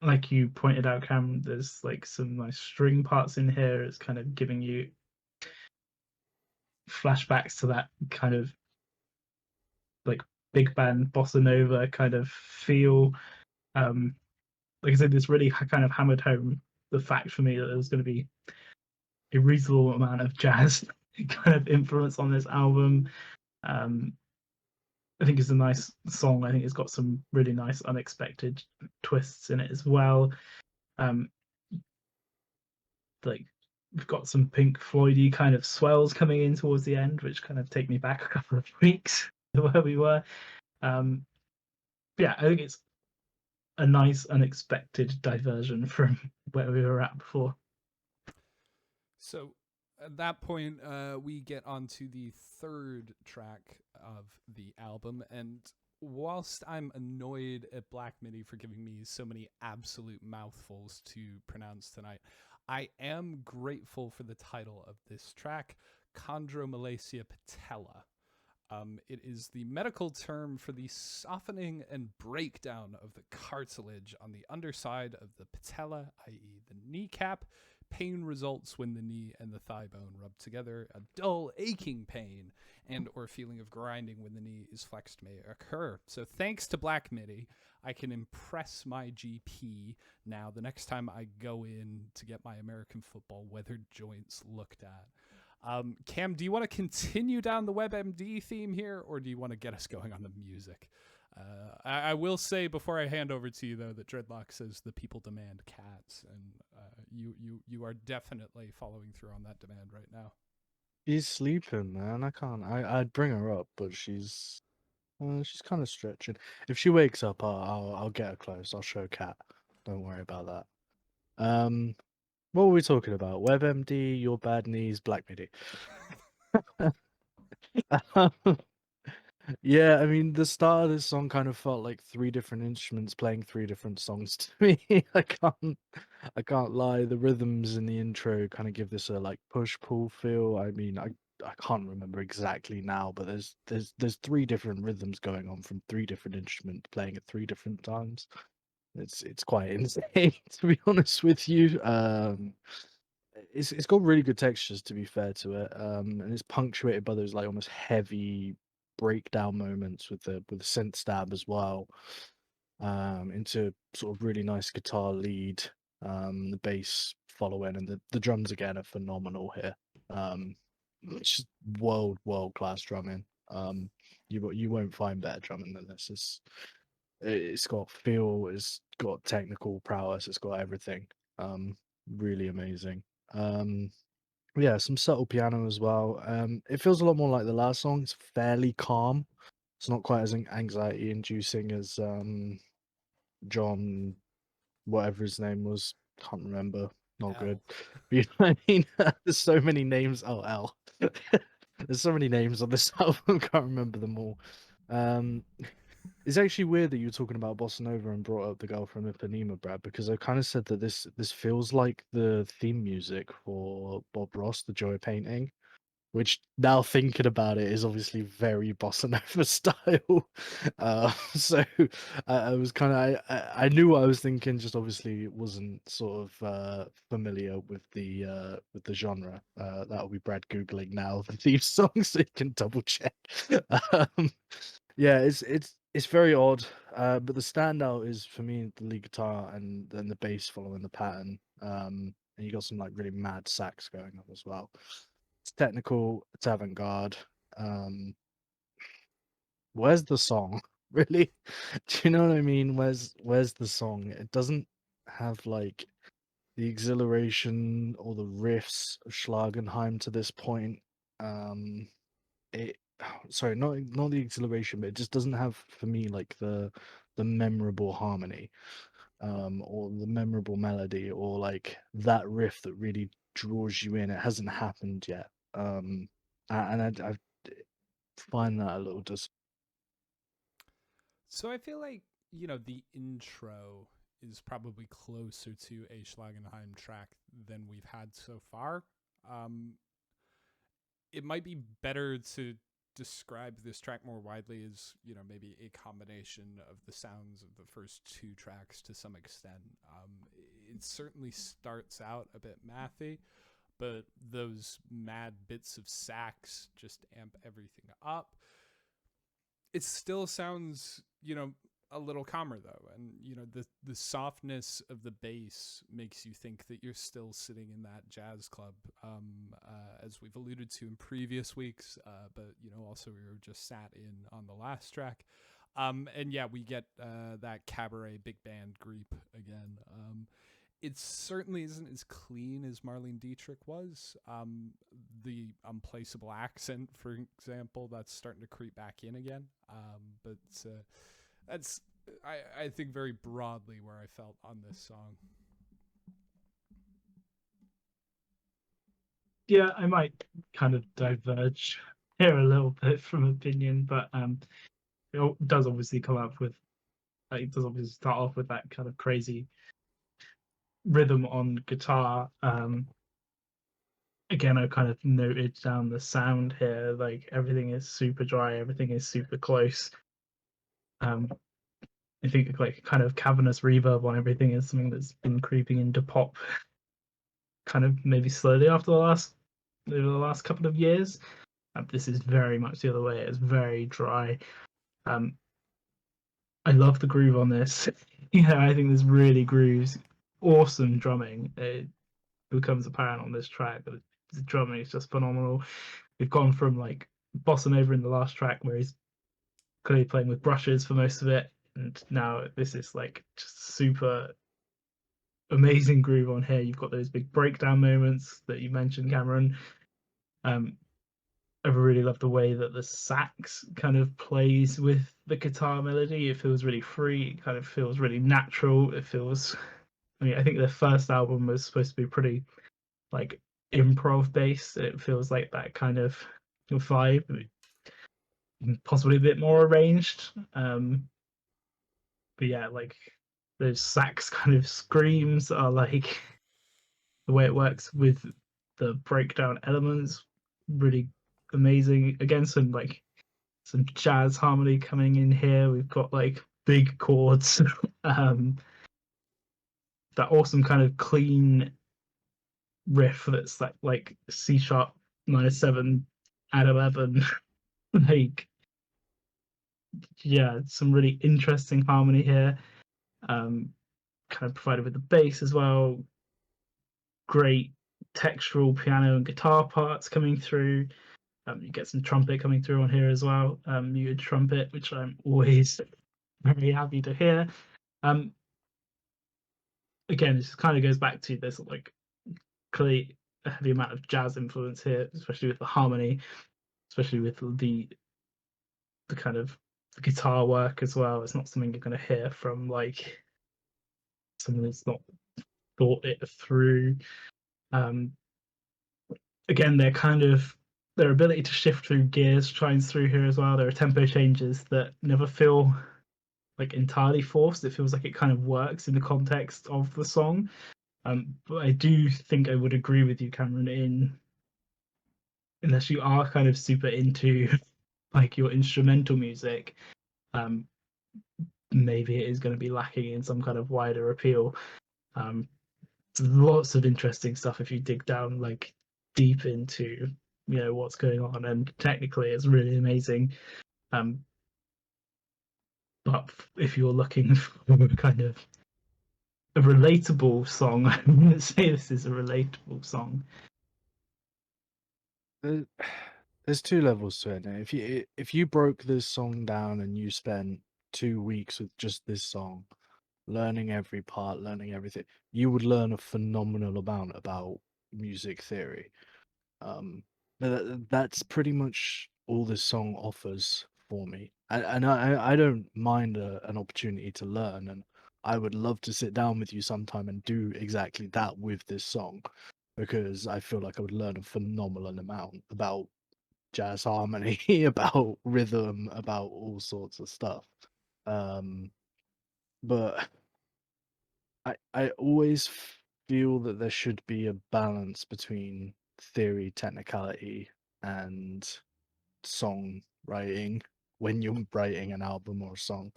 Like you pointed out, Cam, there's like some nice string parts in here. It's kind of giving you flashbacks to that kind of like big band bossa nova kind of feel. Like I said, this really kind of hammered home the fact for me that there's going to be a reasonable amount of jazz kind of influence on this album. I think it's a nice song. I think it's got some really nice unexpected twists in it as well. Like we've got some Pink Floydy kind of swells coming in towards the end, which kind of take me back a couple of weeks to where we were. Yeah, I think it's a nice unexpected diversion from where we were at before. So at that point, we get onto the third track of the album, and whilst I'm annoyed at Black Midi for giving me so many absolute mouthfuls to pronounce tonight, I am grateful for the title of this track, Chondromalacia Patella. It is the medical term for the softening and breakdown of the cartilage on the underside of the patella, i.e. the kneecap. Pain results when the knee and the thigh bone rub together. A dull, aching pain and or feeling of grinding when the knee is flexed may occur. So thanks to Black Midi, I can impress my GP now the next time I go in to get my American football weathered joints looked at. Cam, do you want to continue down the WebMD theme here, or do you want to get us going on the music? I will say before I hand over to you, though, that Dreadlock says the people demand cats, and you are definitely following through on that demand right now. She's sleeping, man. I can't. I'd bring her up, but she's kind of stretching. If she wakes up, I'll get her close. I'll show Cat. Don't worry about that. What were we talking about? WebMD, Your Bad Knees, Black Midi. Yeah, I mean, the start of this song kind of felt like three different instruments playing three different songs to me. I can't lie. The rhythms in the intro kind of give this a like push-pull feel. I mean, I can't remember exactly now, but there's three different rhythms going on from three different instruments playing at three different times. It's quite insane, to be honest with you. It's got really good textures, to be fair to it, and it's punctuated by those like almost heavy breakdown moments with the synth stab as well, into sort of really nice guitar lead, the bass following, and the drums again are phenomenal here. It's just world class drumming. You won't find better drumming than this. It's got feel, it's got technical prowess, it's got everything. Really amazing. Um, Yeah, some subtle piano as well. It feels a lot more like the last song. It's fairly calm. It's not quite as anxiety inducing as John, whatever his name was. Can't remember. Not good. L. But you know what I mean? There's so many names. Oh, L. There's so many names on this album. Can't remember them all. It's actually weird that you were talking about Bossa Nova and brought up the girl from Ipanema, Brad, because I kind of said that this feels like the theme music for Bob Ross, the Joy Painting, which now thinking about it is obviously very Bossa Nova style. So I was kind of I knew what I was thinking, just obviously wasn't sort of familiar with the genre. That'll be Brad googling now the theme song so you can double check. um, yeah, it's very odd, but the standout is for me the lead guitar and then the bass following the pattern. And you got some like really mad sax going on as well. It's technical, it's avant-garde. Where's the song? Really? Do you know what I mean? Where's the song? It doesn't have like the exhilaration or the riffs of Schlagenheim to this point. It sorry, not the exhilaration, but it just doesn't have for me like the memorable harmony, or the memorable melody, or like that riff that really draws you in. It hasn't happened yet. And I find that a little So I feel like, the intro is probably closer to a Schlagenheim track than we've had so far. Um, it might be better to describe this track more widely as, maybe a combination of the sounds of the first two tracks to some extent. It certainly starts out a bit mathy, but those mad bits of sax just amp everything up. It still sounds, a little calmer though, and the softness of the bass makes you think that you're still sitting in that jazz club, as we've alluded to in previous weeks, but also we were just sat in on the last track, and yeah, we get that cabaret big band creep again. It certainly isn't as clean as Marlene Dietrich was. The unplaceable accent, for example, that's starting to creep back in again. But that's, I think, very broadly where I felt on this song. Yeah, I might kind of diverge here a little bit from opinion, but it does obviously come up with, it does obviously start off with that kind of crazy rhythm on guitar. Again, I kind of noted down the sound here, like everything is super dry, everything is super close. I think like kind of cavernous reverb on everything is something that's been creeping into pop kind of maybe slowly over the last couple of years. This is very much the other way. It's very dry. I love the groove on this. I think this really grooves. Awesome drumming. It becomes apparent on this track that the drumming is just phenomenal. We've gone from like Bossa Nova in the last track where he's clearly playing with brushes for most of it, and now this is like just super amazing groove on here. You've got those big breakdown moments that you mentioned, Cameron. I really love the way that the sax kind of plays with the guitar melody. It feels really free. It kind of feels really natural. It feels, I mean, I think their first album was supposed to be pretty like improv based. It feels like that kind of vibe, possibly a bit more arranged. But yeah, like those sax kind of screams are like the way it works with the breakdown elements, really amazing. Again, some jazz harmony coming in here. We've got like big chords, that awesome kind of clean riff that's like C sharp minor 7 add 11. Like, yeah, some really interesting harmony here. Kind of provided with the bass as well. Great textural piano and guitar parts coming through. You get some trumpet coming through on here as well, muted trumpet, which I'm always very happy to hear. Again, this kind of goes back to this like clearly a heavy amount of jazz influence here, especially with the harmony, especially with the kind of the guitar work as well. It's not something you're going to hear from like someone that's not thought it through. Um, Again, their ability to shift through gears shines through here as well. There are tempo changes that never feel like entirely forced. It feels like it kind of works in the context of the song. But I do think I would agree with you, Cameron, in unless you are kind of super into like your instrumental music, um, maybe it is going to be lacking in some kind of wider appeal. Um, Lots of interesting stuff if you dig down like deep into what's going on, and technically it's really amazing. Um, but if you're looking for kind of a relatable song, I wouldn't say this is a relatable song. There's two levels to it. Now. If you broke this song down and you spent 2 weeks with just this song, learning every part, learning everything, you would learn a phenomenal amount about music theory. That's pretty much all this song offers for me, and I don't mind an opportunity to learn, and I would love to sit down with you sometime and do exactly that with this song, because I feel like I would learn a phenomenal amount about jazz harmony, about rhythm, about all sorts of stuff. Um, but I always feel that there should be a balance between theory, technicality, and songwriting when you're writing an album or a song.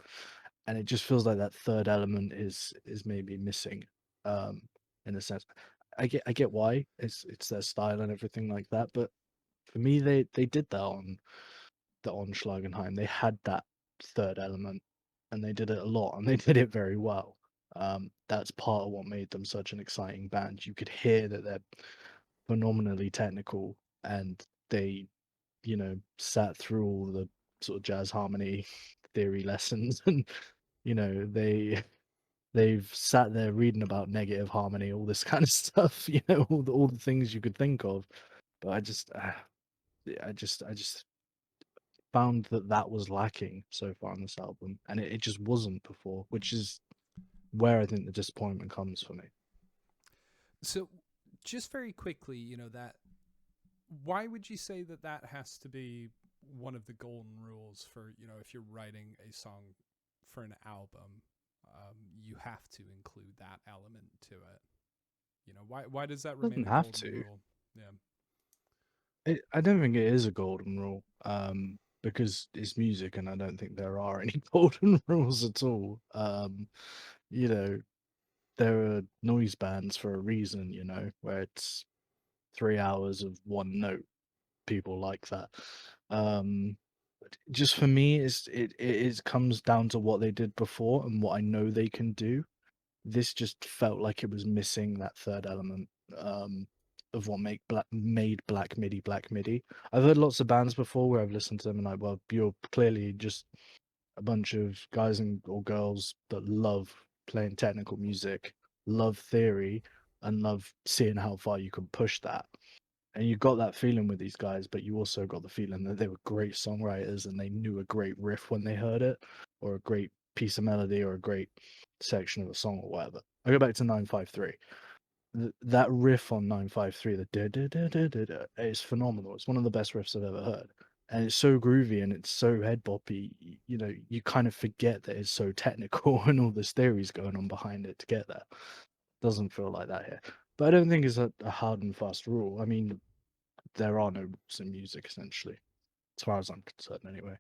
And it just feels like that third element is maybe missing, um, in a sense. I get why it's their style and everything like that, but for me they did that on Schlagenheim. They had that third element, and they did it a lot, and they did it very well. That's part of what made them such an exciting band. You could hear that they're phenomenally technical, and they, sat through all the sort of jazz harmony theory lessons, and they've sat there reading about negative harmony, all this kind of stuff. All the things you could think of. But I just found that was lacking so far on this album, and it just wasn't before, which is where I think the disappointment comes for me. So, just very quickly, that why would you say that that has to be one of the golden rules for, if you're writing a song for an album, you have to include that element to it? Why does that remain Doesn't a have golden to. rule? Yeah. I don't think it is a golden rule, because it's music, and I don't think there are any golden rules at all. You know, there are noise bands for a reason, where it's 3 hours of one note. People like that. Um, just for me, it comes down to what they did before and what I know they can do. This just felt like it was missing that third element, um, of what made Black Midi Black Midi. I've heard lots of bands before where I've listened to them and like, well, you're clearly just a bunch of guys or girls that love playing technical music, love theory, and love seeing how far you can push that. And you got that feeling with these guys, but you also got the feeling that they were great songwriters and they knew a great riff when they heard it, or a great piece of melody, or a great section of a song, or whatever. I go back to 953. That riff on 953, the da da da da da da, is phenomenal. It's one of the best riffs I've ever heard. And it's so groovy and it's so head boppy, you kind of forget that it's so technical and all this theories going on behind it to get there. Doesn't feel like that here. But I don't think it's a hard and fast rule. I mean, there are no rules in music, essentially, as far as I'm concerned, anyway.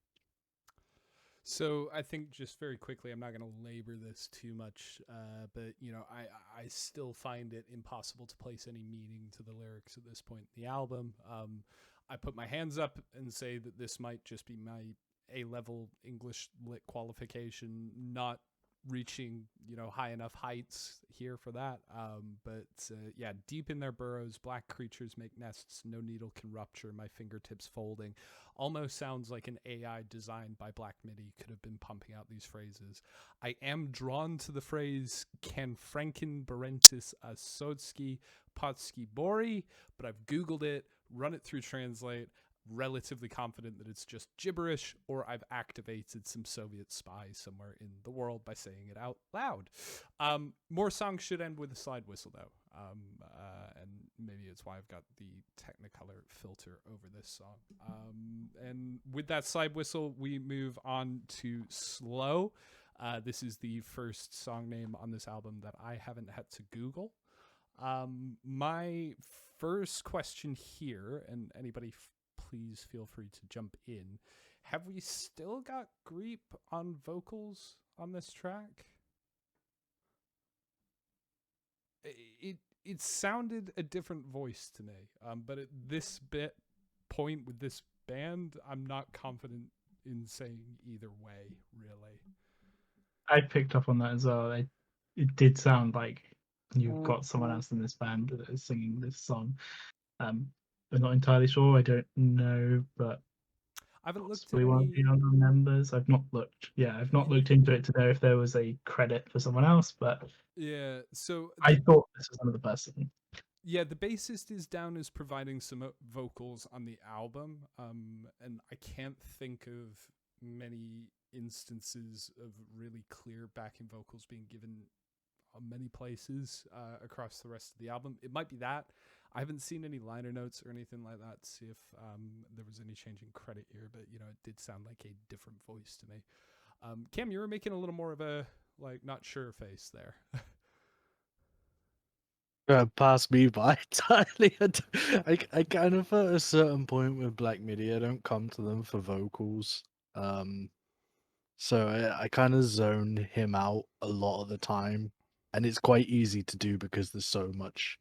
So I think just very quickly, I'm not going to labor this too much, but I still find it impossible to place any meaning to the lyrics at this point in the album. I put my hands up and say that this might just be my A-level English lit qualification not reaching, high enough heights here for that. But yeah, deep in their burrows, black creatures make nests. No needle can rupture. My fingertips folding. Almost sounds like an AI designed by Black Midi could have been pumping out these phrases. I am drawn to the phrase "Can Franken Berentis Asodski Potski Bori," but I've Googled it, run it through Translate, relatively confident that it's just gibberish, or I've activated some Soviet spy somewhere in the world by saying it out loud. More songs should end with a slide whistle, though. And maybe it's why I've got the Technicolor filter over this song. And with that slide whistle, we move on to Slow. This is the first song name on this album that I haven't had to Google. My first question here, and anybody please feel free to jump in. Have we still got Greep on vocals on this track? It sounded a different voice to me, but at this point with this band, I'm not confident in saying either way, really. I picked up on that as well. It did sound like you've got someone else in this band that is singing this song. I'm not entirely sure. I don't know, but I haven't looked at possibly one of the other members. I've not looked. Yeah, I've not looked into it to know if there was a credit for someone else. But yeah, so I thought this was another person. Yeah, the bassist is down as providing some vocals on the album, and I can't think of many instances of really clear backing vocals being given on many places across the rest of the album. It might be that. I haven't seen any liner notes or anything like that to see if there was any change in credit here, but it did sound like a different voice to me. Cam, you were making a little more of a not sure face there. Pass me by entirely. I kind of at a certain point with Black Midi, I don't come to them for vocals. So I kind of zone him out a lot of the time, and it's quite easy to do because there's so much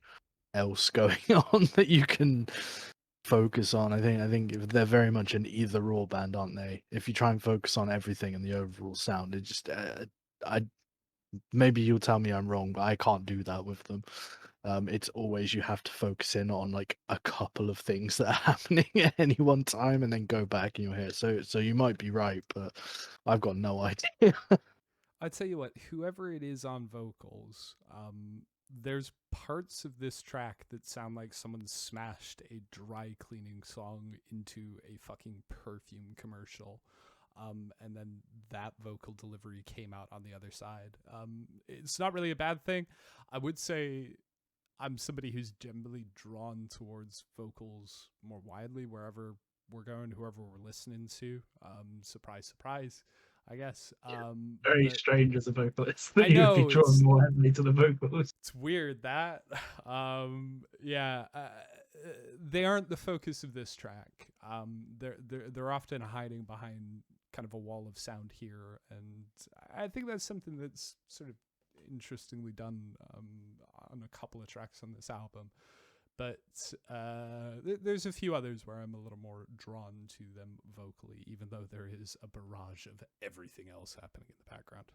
else going on that you can focus on. I think if they're very much an either or band, aren't they? If you try and focus on everything and the overall sound, it just maybe you'll tell me I'm wrong, but I can't do that with them. It's always you have to focus in on like a couple of things that are happening at any one time and then go back in your head. So you might be right, but I've got no idea. I tell you what, whoever it is on vocals, there's parts of this track that sound like someone smashed a dry cleaning song into a fucking perfume commercial. And then that vocal delivery came out on the other side. It's not really a bad thing. I would say I'm somebody who's generally drawn towards vocals more widely wherever we're going, whoever we're listening to. Surprise, surprise, I guess. Very strange as a vocalist I that you would know, be drawn more heavily to the vocals. It's weird that. They aren't the focus of this track. They're often hiding behind kind of a wall of sound here, and I think that's something that's sort of interestingly done on a couple of tracks on this album. But there's a few others where I'm a little more drawn to them vocally, even though there is a barrage of everything else happening in the background.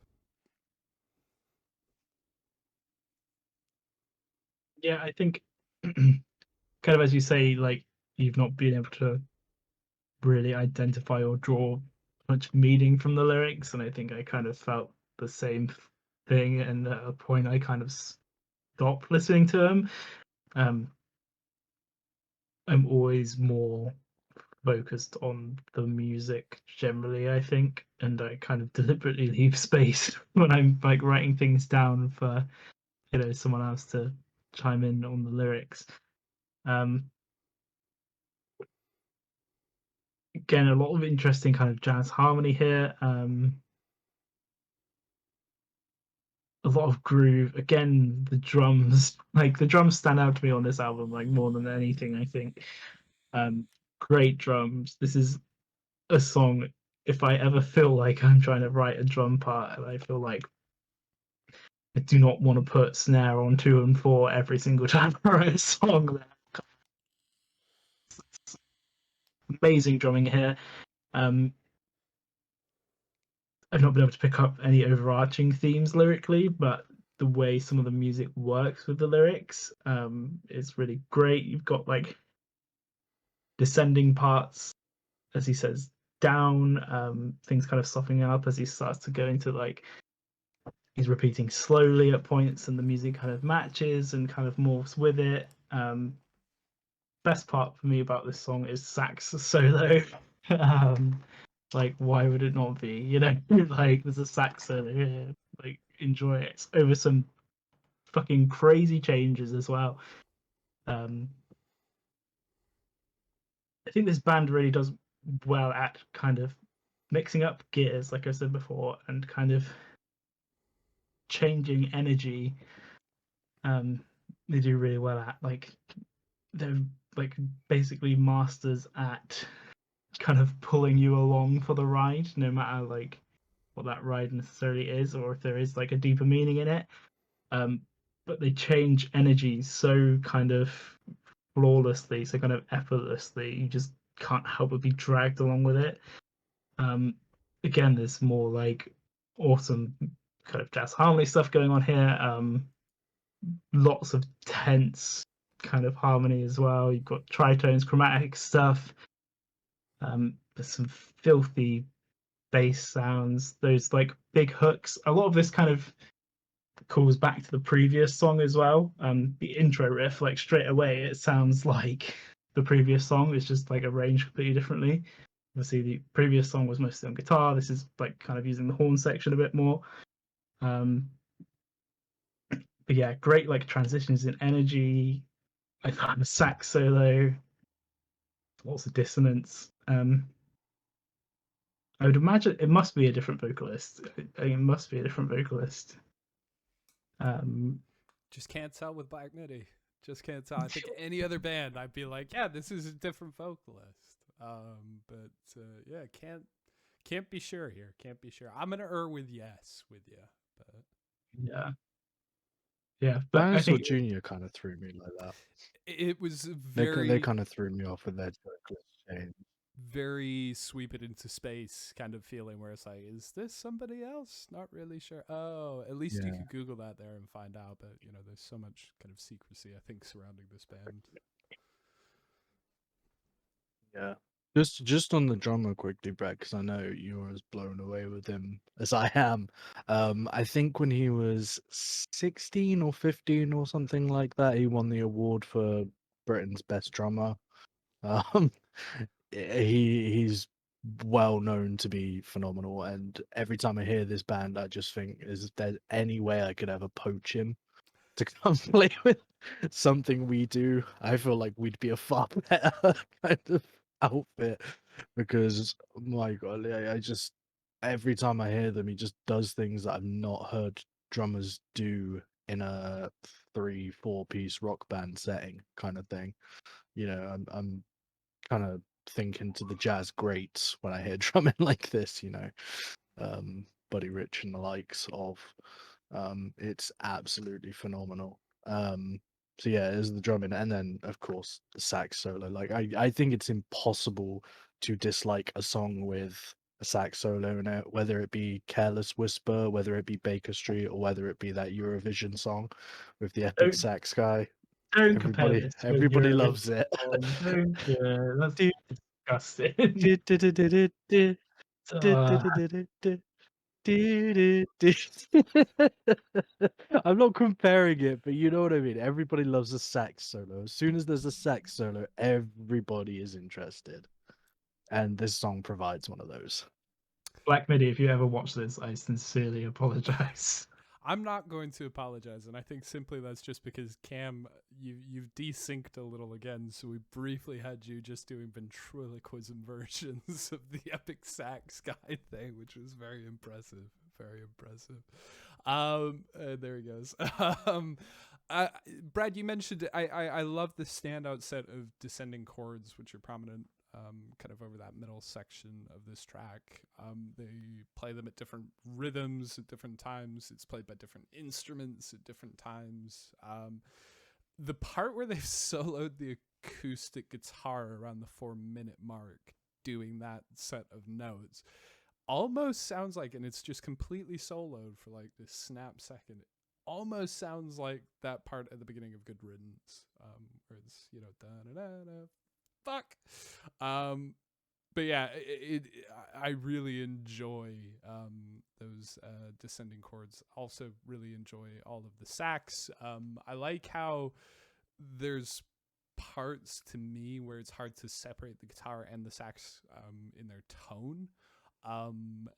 Yeah, I think kind of as you say, like you've not been able to really identify or draw much meaning from the lyrics, and I think I kind of felt the same thing, and at a point I kind of stopped listening to them. I'm always more focused on the music generally, I think, and I kind of deliberately leave space when I'm like writing things down for someone else to chime in on the lyrics. Again, a lot of interesting kind of jazz harmony here. A lot of groove. Again, the drums stand out to me on this album like more than anything, I think. Great drums. This is a song, if I ever feel like I'm trying to write a drum part and I feel like I do not want to put snare on 2 and 4 every single time I write a song. Amazing drumming here. I've not been able to pick up any overarching themes lyrically, but the way some of the music works with the lyrics is really great. You've got like descending parts, as he says, down, things kind of softening up as he starts to go into like he's repeating slowly at points, and the music kind of matches and kind of morphs with it. Best part for me about this song is sax solo. Like, why would it not be? You know, like there's a sax solo here. Like, enjoy it. It's over some fucking crazy changes as well. I think this band really does well at kind of mixing up gears, like I said before, and kind of changing energy. They do really well at like they're like basically masters at kind of pulling you along for the ride, no matter like what that ride necessarily is, or if there is like a deeper meaning in it. But they change energy so kind of flawlessly, so kind of effortlessly. You just can't help but be dragged along with it. Again, there's more like awesome kind of jazz harmony stuff going on here. Lots of tense kind of harmony as well. You've got tritones, chromatic stuff. There's some filthy bass sounds, those like big hooks. A lot of this kind of calls back to the previous song as well. The intro riff, like straight away, it sounds like the previous song. It's just like arranged completely differently. Obviously, the previous song was mostly on guitar. This is like kind of using the horn section a bit more. But yeah, great like transitions in energy. I found a sax solo, lots of dissonance. I would imagine it must be a different vocalist. It must be a different vocalist. Just can't tell with Black Midi. Just can't tell. I think any other band, I'd be like, yeah, this is a different vocalist. But yeah, can't be sure here. Can't be sure. I'm gonna with yes with you, but yeah. But I Dinosaur think Jr. kind of threw me like that. it was They very kind of threw me off with their vocalist change. very sweep it into space kind of feeling, where it's like, is this somebody else? Not really sure. Oh, at least you could Google that there and find out. But you know, there's so much kind of secrecy, I think, surrounding this band. Yeah. Just on the drummer quickly, Brett, because I know you're as blown away with him as I am. I think when he was 16 or 15 or something like that, he won the award for Britain's best drummer. Um, he's well known to be phenomenal, and every time I hear this band, I just think, is there any way I could ever poach him to come play with something we do? I feel like we'd be a far better kind of outfit, because my god, I just, every time I hear them, he just does things that I've not heard drummers do in a 3-4 piece rock band setting kind of thing. You know, I'm kind of thinking to the jazz greats when I hear drumming like this, you know, Buddy Rich and the likes of. It's absolutely phenomenal. So yeah, there's the drumming, and then of course the sax solo. Like I think it's impossible to dislike a song with a sax solo in it, whether it be Careless Whisper, whether it be Baker Street, or whether it be that Eurovision song with the epic sax guy. don't compare this. Everybody loves it. Don't, yeah, that's disgusting. I'm not comparing it, but you know what I mean. Everybody loves a sax solo. As soon as there's a sax solo, everybody is interested. And this song provides one of those. Black Midi, if you ever watch this, I sincerely apologize. I'm not going to apologize, and I think simply that's just because Cam, you've desynced a little again, so we briefly had you just doing ventriloquism versions of the epic sax guy thing, which was very impressive. Very impressive. There he goes. Brad, you mentioned I love the standout set of descending chords, which are prominent kind of over that middle section of this track. They play them at different rhythms at different times. It's played by different instruments at different times. The part where they've soloed the acoustic guitar around the 4-minute mark, doing that set of notes, almost sounds like, and it's just completely soloed for like this snap second. It almost sounds like that part at the beginning of Good Riddance, where it's, you know, da da da da, fuck. But yeah, I really enjoy those descending chords. Also, really enjoy all of the sax. I like how there's parts to me where it's hard to separate the guitar and the sax in their tone. And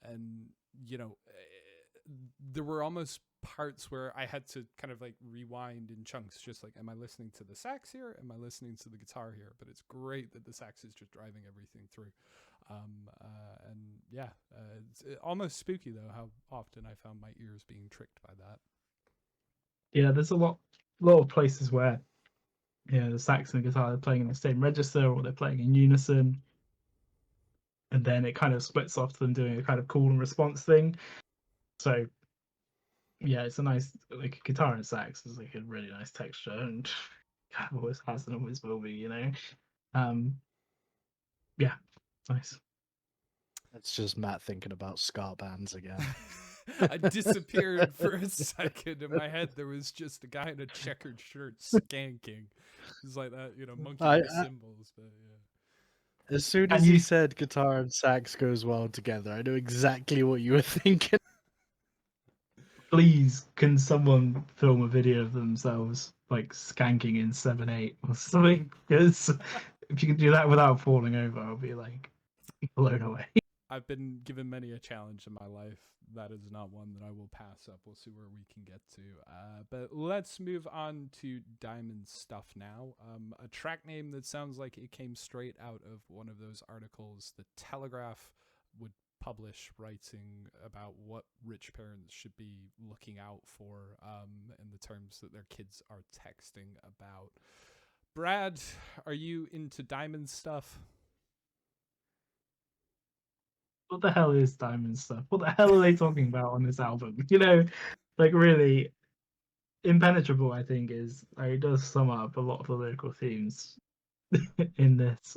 you know, there were almost parts where I had to kind of like rewind in chunks, just like, am I listening to the sax here? Am I listening to the guitar here? But it's great that the sax is just driving everything through. And yeah, it's almost spooky though how often I found my ears being tricked by that. Yeah, there's a lot of places where, you know, the sax and the guitar are playing in the same register, or they're playing in unison, and then it kind of splits off to them doing a kind of call and response thing. So yeah, it's a nice, like, guitar and sax is like a really nice texture, and always has and always will be, you know. Yeah, nice. It's just Matt thinking about ska bands again. I disappeared for a second. In my head, there was just a guy in a checkered shirt skanking. It's like that, you know, monkey with cymbals. But yeah. As soon as he said guitar and sax goes well together, I knew exactly what you were thinking. Please, can someone film a video of themselves like skanking in 7/8 or something? Because if you can do that without falling over, I'll be like blown away. I've been given many a challenge in my life. That is not one that I will pass up. We'll see where we can get to. But let's move on to Diamond Stuff now. A track name that sounds like it came straight out of one of those articles the Telegraph would publish, writing about what rich parents should be looking out for in the terms that their kids are texting about. Brad, are you into Diamond Stuff? What the hell is Diamond Stuff? What the hell are they talking about on this album? You know, like, really, Impenetrable, I think, is, like, it does sum up a lot of the lyrical themes in this.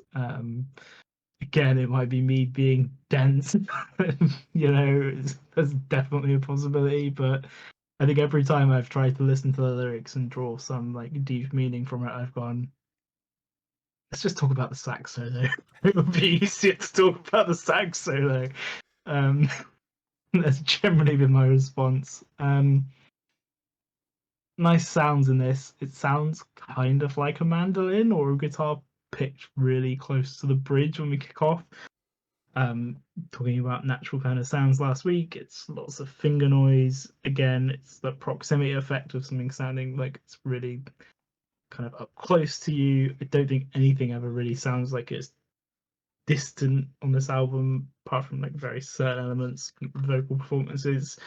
Again, it might be me being dense, you know, that's definitely a possibility, but I think every time I've tried to listen to the lyrics and draw some like deep meaning from it, I've gone, let's just talk about the sax solo. It would be easier to talk about the sax solo. That's generally been my response. Nice sounds in this. It sounds kind of like a mandolin or a guitar pitched really close to the bridge when we kick off. Talking about natural kind of sounds last week, it's lots of finger noise. Again, it's the proximity effect of something sounding like it's really kind of up close to you. I don't think anything ever really sounds like it's distant on this album, apart from like very certain elements, vocal performances.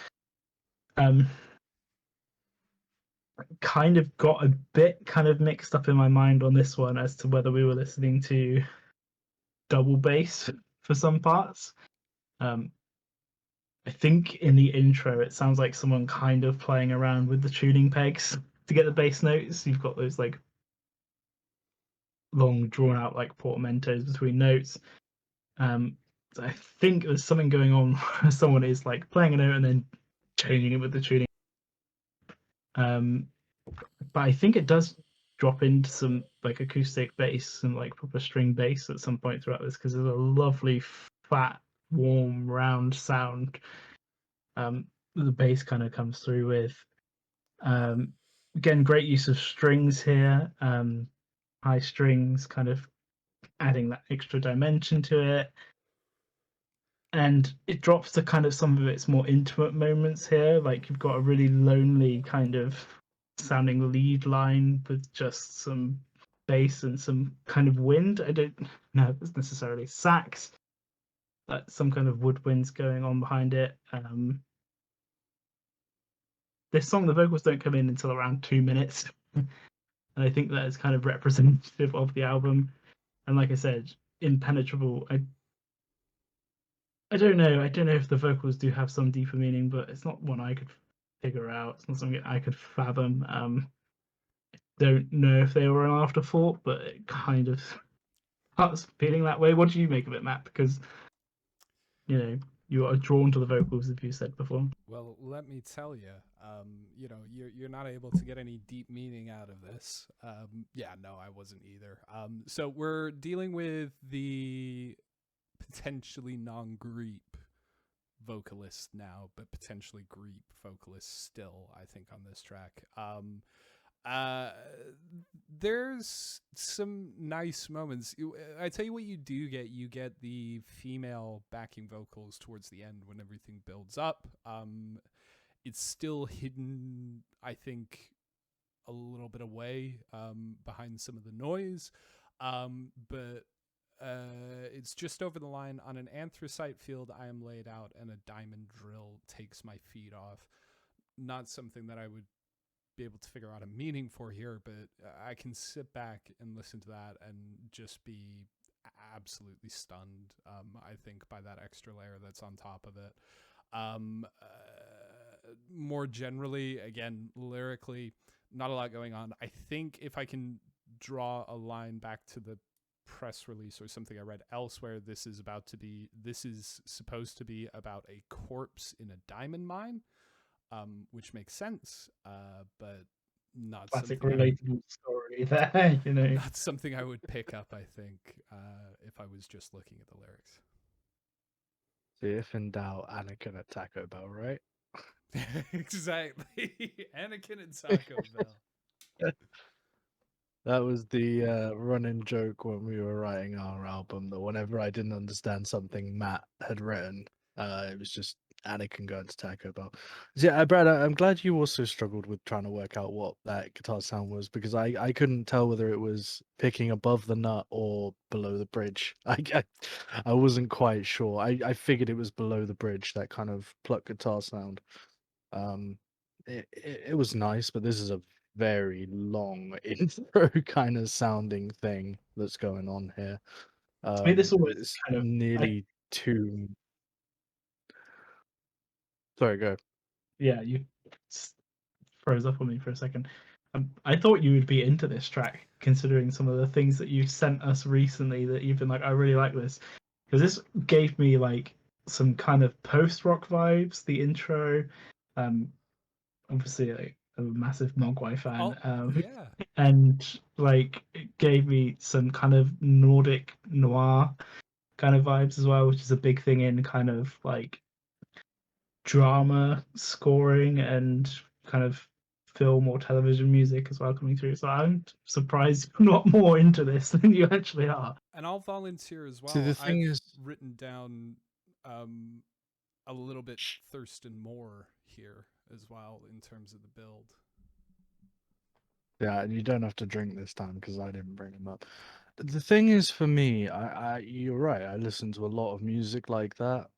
Kind of got a bit kind of mixed up in my mind on this one as to whether we were listening to double bass for some parts. I think in the intro it sounds like someone kind of playing around with the tuning pegs to get the bass notes. You've got those like long drawn out like portmanteaus between notes. I think there's something going on where someone is like playing a note and then changing it with the tuning. But I think it does drop into some like acoustic bass and like proper string bass at some point throughout this, because there's a lovely fat, warm, round sound the bass kind of comes through with. Again, great use of strings here. High strings, kind of adding that extra dimension to it. And it drops to kind of some of its more intimate moments here. Like, you've got a really lonely kind of sounding lead line with just some bass and some kind of wind. I don't know if it's necessarily sax, but some kind of woodwinds going on behind it. This song, the vocals don't come in until around 2 minutes. And I think that is kind of representative of the album. And like I said, Impenetrable, I don't know. I don't know if the vocals do have some deeper meaning, but it's not one I could figure out. It's not something I could fathom. I don't know if they were an afterthought, but it kind of starts feeling that way. What do you make of it, Matt? Because, you know, you are drawn to the vocals, as you said before. Well, let me tell you, you're not able to get any deep meaning out of this. Yeah, no, I wasn't either. So we're dealing with the potentially non-Greep vocalist now, but potentially Greep vocalist still, I think, on this track. There's some nice moments. I tell you what you do get. You get the female backing vocals towards the end when everything builds up. It's still hidden, I think, a little bit away behind some of the noise. But it's just over the line. On an anthracite field, I am laid out, and a diamond drill takes my feet off. Not something that I would be able to figure out a meaning for here, but I can sit back and listen to that and just be absolutely stunned, I think, by that extra layer that's on top of it. More generally, again, lyrically, not a lot going on. I think if I can draw a line back to the press release or something I read elsewhere, this is supposed to be about a corpse in a diamond mine. Which makes sense, but not Classic something relatable story there, not something I would pick up, I think, if I was just looking at the lyrics. See, if in doubt, Anakin at Taco Bell, right? Exactly. Anakin and Taco Bell. That was the running joke when we were writing our album, that whenever I didn't understand something Matt had written, it was just Anakin going to Taco Bell. So, yeah, Brad, I'm glad you also struggled with trying to work out what that guitar sound was, because I couldn't tell whether it was picking above the nut or below the bridge. I wasn't quite sure. I figured it was below the bridge, that kind of pluck guitar sound. It was nice, but this is a very long intro kind of sounding thing that's going on here. I mean, this almost It's kind of nearly two. Sorry, go. yeah, you froze up on me for a second. I thought you would be into this track, considering some of the things that you've sent us recently. That you've been like, I really like this, because this gave me like some kind of post rock vibes. The intro, obviously, like, I'm a massive Mogwai fan. Yeah. And like it gave me some kind of Nordic noir kind of vibes as well, which is a big thing in kind of like drama scoring and kind of film or television music as well coming through. So I'm surprised you're not more into this than you actually are. And I'll volunteer as well. See, the thing I've is, written down a little bit Thurston Moore here as well in terms of the build. yeah, and you don't have to drink this time because I didn't bring them up. The thing is, for me, you're right. I listen to a lot of music like that.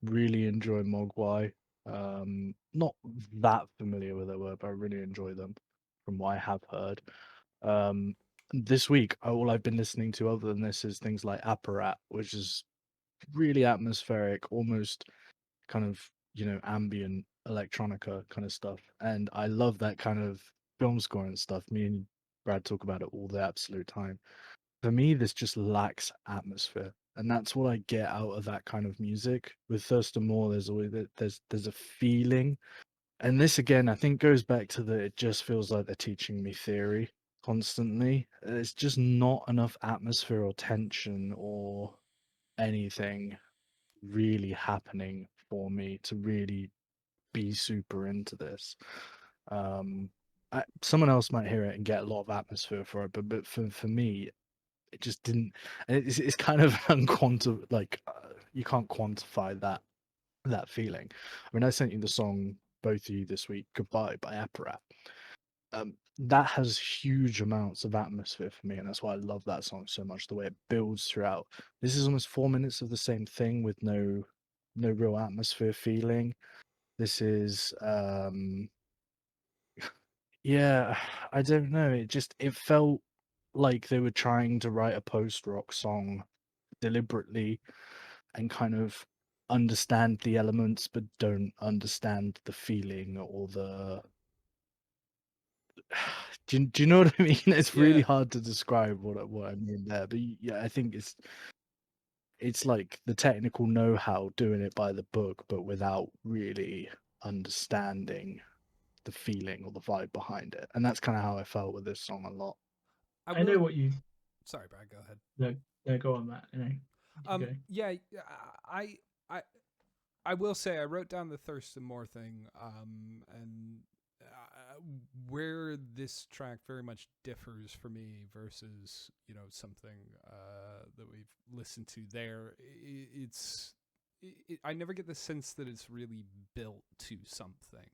Really enjoy Mogwai. Not that familiar with their work, but I really enjoy them from what I have heard. This week, all I've been listening to other than this is things like Apparat, which is really atmospheric, almost kind of, ambient electronica kind of stuff. And I love that kind of film score and stuff. Me and Brad talk about it all the absolute time. For me, this just lacks atmosphere. And that's what I get out of that kind of music. With Thurston Moore, there's always there's a feeling. And this again, I think goes back to it just feels like they're teaching me theory constantly. There's just not enough atmosphere or tension or anything really happening for me to really be super into this. Someone else might hear it and get a lot of atmosphere for it, but for me, it just didn't. And it's kind of you can't quantify that feeling. I mean, I sent you the song, both of you, this week, "Goodbye" by Apparat. That has huge amounts of atmosphere for me, and that's why I love that song so much. The way it builds throughout. This is almost 4 minutes of the same thing with no real atmosphere feeling. This is yeah, I don't know. It felt like they were trying to write a post rock song deliberately and kind of understand the elements but don't understand the feeling or the do you know what I mean? It's really Yeah. hard to describe what I mean there, but yeah, I think it's like the technical know-how doing it by the book, but without really understanding the feeling or the vibe behind it. And that's kind of how I felt with this song a lot. I know what you. Sorry, Brad. Go ahead. No, go on, Matt. You go. Yeah, I, I, I will say I wrote down the Thurston Moore thing, and where this track very much differs for me versus something that we've listened to there. I never get the sense that it's really built to something.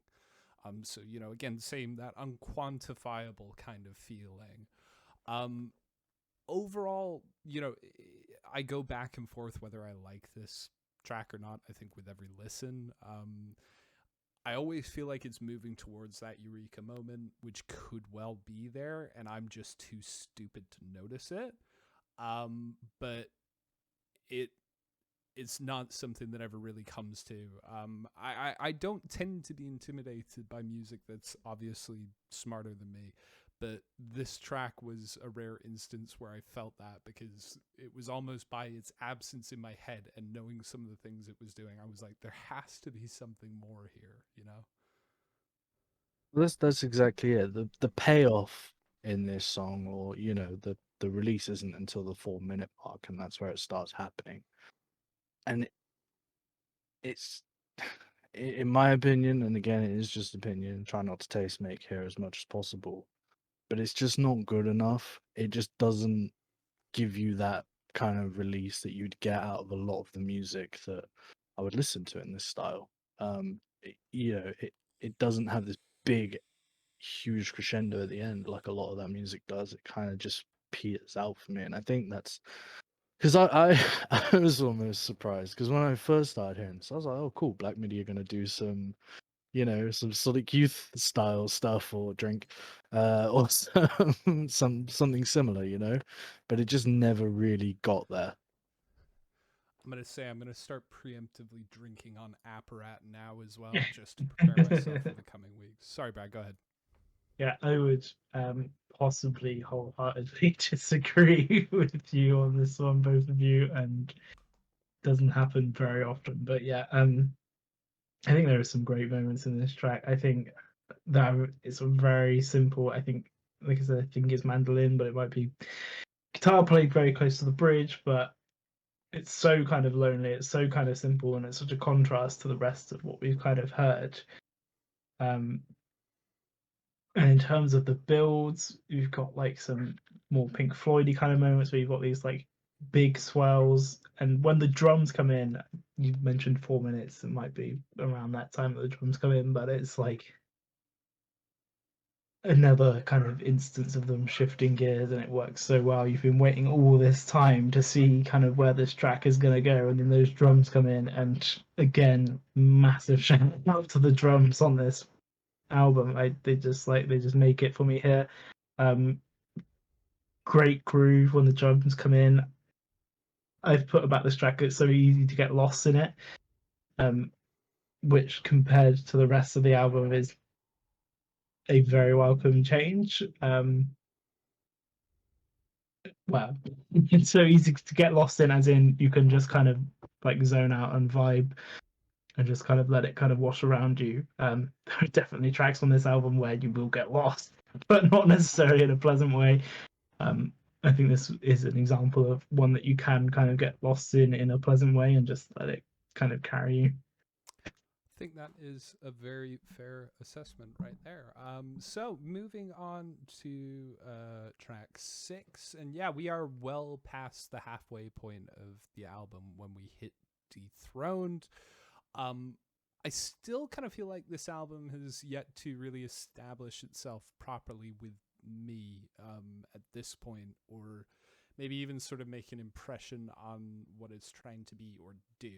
So again, same that unquantifiable kind of feeling. Overall, I go back and forth whether I like this track or not. I think with every listen, I always feel like it's moving towards that eureka moment, which could well be there, and I'm just too stupid to notice it. But it's not something that ever really comes to. I don't tend to be intimidated by music that's obviously smarter than me, but this track was a rare instance where I felt that, because it was almost by its absence in my head and knowing some of the things it was doing, I was like, there has to be something more here, That's exactly it. The payoff in this song, or the release isn't until the 4-minute mark, and that's where it starts happening. And it's, in my opinion, and again, it is just opinion. Try not to taste make here as much as possible, but it's just not good enough. It just doesn't give you that kind of release that you'd get out of a lot of the music that I would listen to in this style. It doesn't have this big, huge crescendo at the end like a lot of that music does. It kind of just peters out for me, and I think that's because I was almost surprised, because when I first started hearing this, I was like, oh cool, Black Midi are gonna do some some Sonic Youth style stuff, or drink, or something similar. But it just never really got there. I'm going to say I'm going to start preemptively drinking on Apparat now as well, just to prepare myself for the coming weeks. Sorry, Brad, go ahead. Yeah, I would possibly wholeheartedly disagree with you on this one, both of you, and doesn't happen very often. But yeah, I think there are some great moments in this track. I think that it's very simple. I think, like I said, I think it's mandolin, but it might be guitar played very close to the bridge, but it's so kind of lonely, it's so kind of simple, and it's such a contrast to the rest of what we've kind of heard. And in terms of the builds, you've got like some more Pink Floydy kind of moments where you've got these like big swells, and when the drums come in, you mentioned 4 minutes, it might be around that time that the drums come in, but it's like another kind of instance of them shifting gears, and it works so well. You've been waiting all this time to see kind of where this track is going to go, and then those drums come in, and again, massive shout out to the drums on this album. They just make it for me here. Great groove when the drums come in. I've put about this track, it's so easy to get lost in it, which compared to the rest of the album is a very welcome change. Well, it's so easy to get lost in, as in you can just kind of like zone out and vibe and just kind of let it kind of wash around you. There are definitely tracks on this album where you will get lost, but not necessarily in a pleasant way. I think this is an example of one that you can kind of get lost in a pleasant way and just let it kind of carry you. I think that is a very fair assessment right there. So moving on to track 6, and yeah, we are well past the halfway point of the album when we hit Dethroned. I still kind of feel like this album has yet to really establish itself properly with me at this point, or maybe even sort of make an impression on what it's trying to be or do.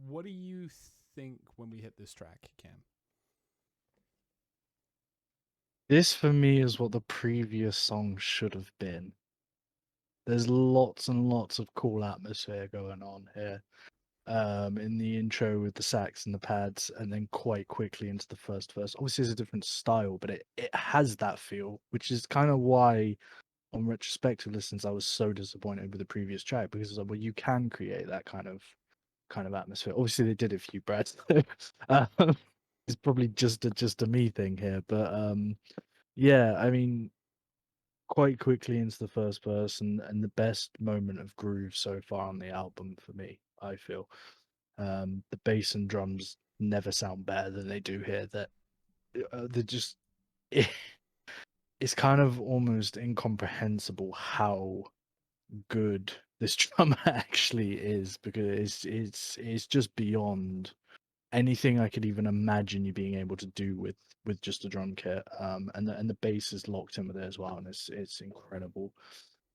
What do you think when we hit this track, Cam? This for me is what the previous song should have been. There's lots and lots of cool atmosphere going on here. In the intro with the sax and the pads, and then quite quickly into the first verse. Obviously, it's a different style, but it has that feel, which is kind of why on retrospective listens, I was so disappointed with the previous track because it's like, well, you can create that kind of atmosphere. Obviously, they did a few Brads. It's probably just a me thing here, but yeah, I mean, quite quickly into the first verse and the best moment of groove so far on the album for me, I feel. The bass and drums never sound better than they do here. That they're just it's kind of almost incomprehensible how good this drummer actually is, because it's just beyond anything I could even imagine you being able to do with just a drum kit. And the bass is locked in with it as well, and it's incredible.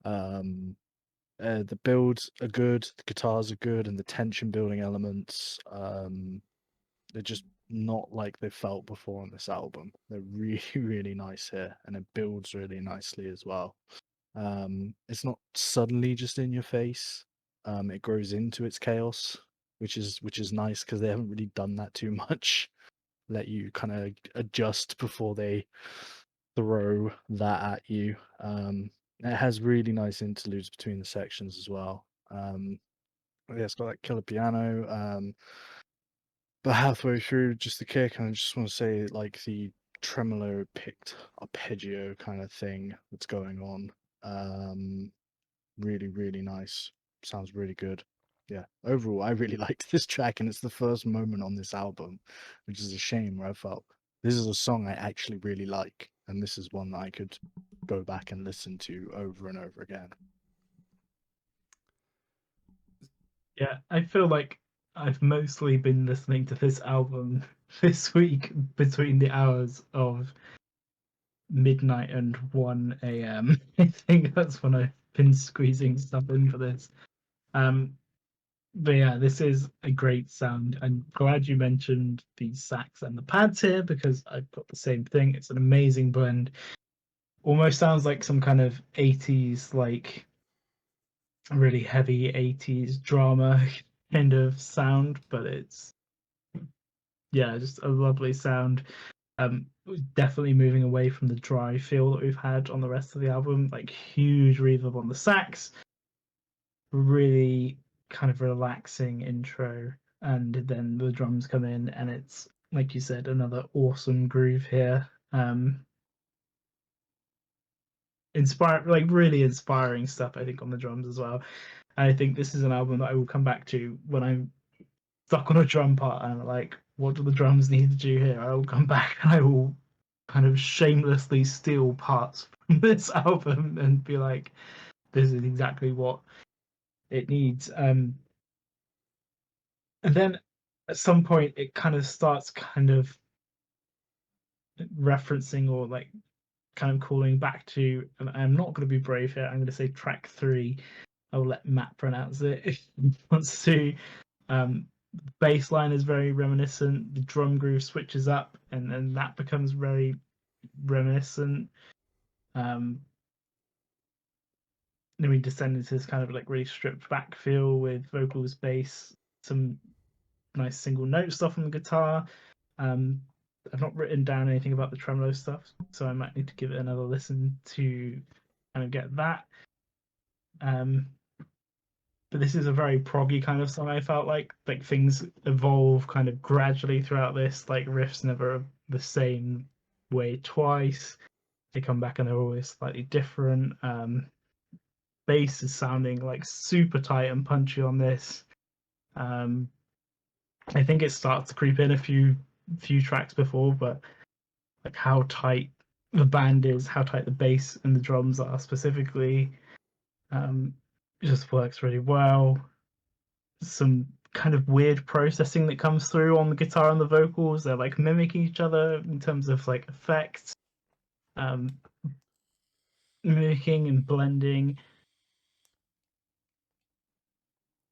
The builds are good, the guitars are good, and the tension building elements, they're just not like they felt before on this album. They're really, really nice here, and it builds really nicely as well. It's not suddenly just in your face. It grows into its chaos, which is nice because they haven't really done that too much. Let you kind of adjust before they throw that at you. It has really nice interludes between the sections as well. Yeah, it's got that killer piano. But halfway through, just the kick, and I just want to say, like, the tremolo picked arpeggio kind of thing that's going on. Really, really nice. Sounds really good. Yeah. Overall, I really liked this track, and it's the first moment on this album, which is a shame, where I felt this is a song I actually really like, and this is one that I could go back and listen to over and over again. Yeah, I feel like I've mostly been listening to this album this week between the hours of midnight and 1 a.m. I think that's when I've been squeezing stuff in for this. But yeah, this is a great sound. I'm glad you mentioned the sax and the pads here, because I've got the same thing. It's an amazing blend. Almost sounds like some kind of 80s, like really heavy 80s drama kind of sound, but it's, yeah, just a lovely sound. Definitely moving away from the dry feel that we've had on the rest of the album. Like, huge reverb on the sax, really kind of relaxing intro, and then the drums come in, and it's, like you said, another awesome groove here. Really inspiring stuff, I think, on the drums as well. And I think this is an album that I will come back to when I'm stuck on a drum part and I'm like, what do the drums need to do here? I will come back and I will kind of shamelessly steal parts from this album and be like, this is exactly what it needs. And then at some point it kind of starts kind of referencing, or like kind of calling back to, and I'm not going to be brave here, I'm going to say track 3. I'll let Matt pronounce it if he wants to. Bass line is very reminiscent, the drum groove switches up, and then that becomes very reminiscent. Then we descend into this kind of like really stripped back feel with vocals, bass, some nice single note stuff on the guitar. I've not written down anything about the tremolo stuff, so I might need to give it another listen to kind of get that. But this is a very proggy kind of song. I felt like things evolve kind of gradually throughout this. Like, riffs never the same way twice. They come back and they're always slightly different. Bass is sounding like super tight and punchy on this. I think it starts to creep in a few tracks before, but like how tight the band is, how tight the bass and the drums are specifically, it just works really well. Some kind of weird processing that comes through on the guitar and the vocals. They're like mimicking each other in terms of like effects, mimicking and blending.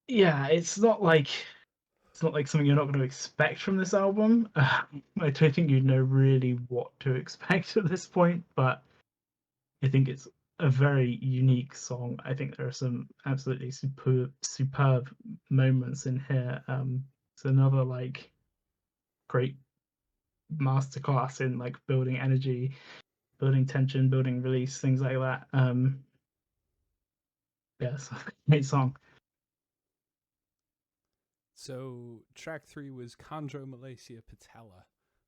Yeah, it's not like something you're not going to expect from this album. I don't think you know really what to expect at this point, but I think it's a very unique song. I think there are some absolutely superb moments in here. It's another like great masterclass in like building energy, building tension, building release, things like that. Yes, great song. So track 3 was Chondromalacia Patella.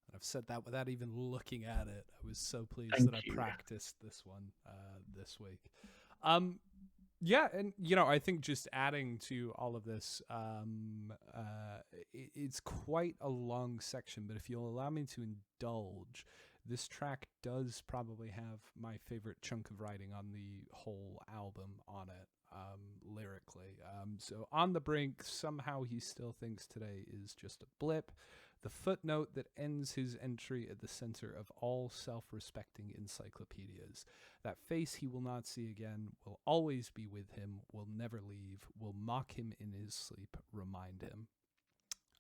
And I've said that without even looking at it. I was so pleased Thank that I you. practiced this one this week. Yeah, and I think just adding to all of this, it's quite a long section, but if you'll allow me to indulge, this track does probably have my favorite chunk of writing on the whole album on it, lyrically. So on the brink, somehow he still thinks today is just a blip. The footnote that ends his entry at the center of all self-respecting encyclopedias. That face he will not see again, will always be with him, will never leave, will mock him in his sleep, remind him.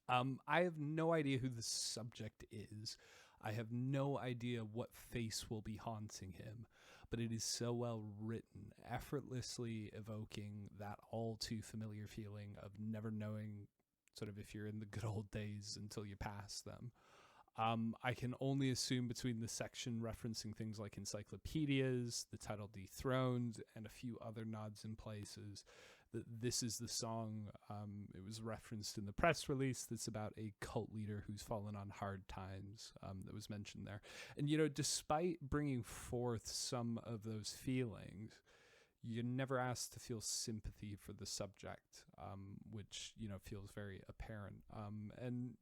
I have no idea who the subject is. I have no idea what face will be haunting him, but it is so well written, effortlessly evoking that all too familiar feeling of never knowing sort of if you're in the good old days until you pass them. I can only assume between the section referencing things like encyclopedias, the title Dethroned, and a few other nods in places that this is the song. It was referenced in the press release that's about a cult leader who's fallen on hard times, that was mentioned there. And, despite bringing forth some of those feelings, you're never asked to feel sympathy for the subject, which, feels very apparent. And,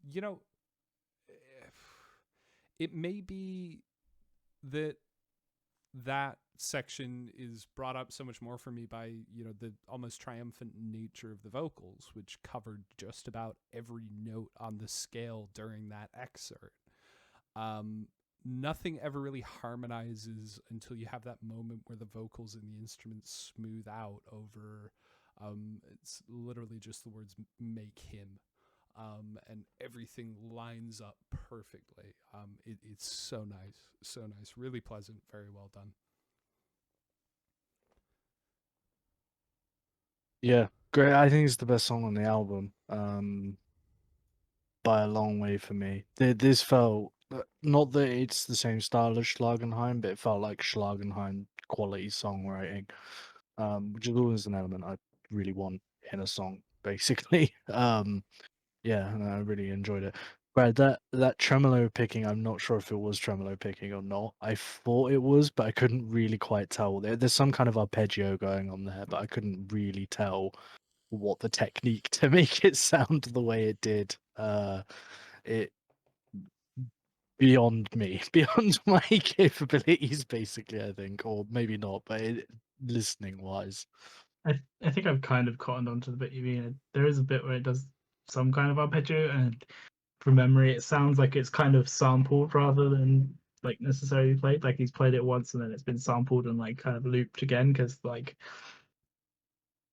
it may be that section is brought up so much more for me by the almost triumphant nature of the vocals, which covered just about every note on the scale during that excerpt. Nothing ever really harmonizes until you have that moment where the vocals and the instruments smooth out over it's literally just the words make him, and everything lines up perfectly. It's so nice, really pleasant, very well done. Yeah, great. I think it's the best song on the album, by a long way for me. This felt not that it's the same style as Schlagenheim, but it felt like Schlagenheim quality songwriting, which is always an element I really want in a song, basically. Yeah, and I really enjoyed it. Brad, that tremolo picking, I'm not sure if it was tremolo picking or not. I thought it was, but I couldn't really quite tell. There's some kind of arpeggio going on there, but I couldn't really tell what the technique to make it sound the way it did. It beyond me, beyond my capabilities, basically. I think, or maybe not, but listening wise. I think I've kind of cottoned onto the bit you mean. There is a bit where it does some kind of arpeggio, and from memory, it sounds like it's kind of sampled rather than like necessarily played. Like he's played it once and then it's been sampled and like kind of looped again, because like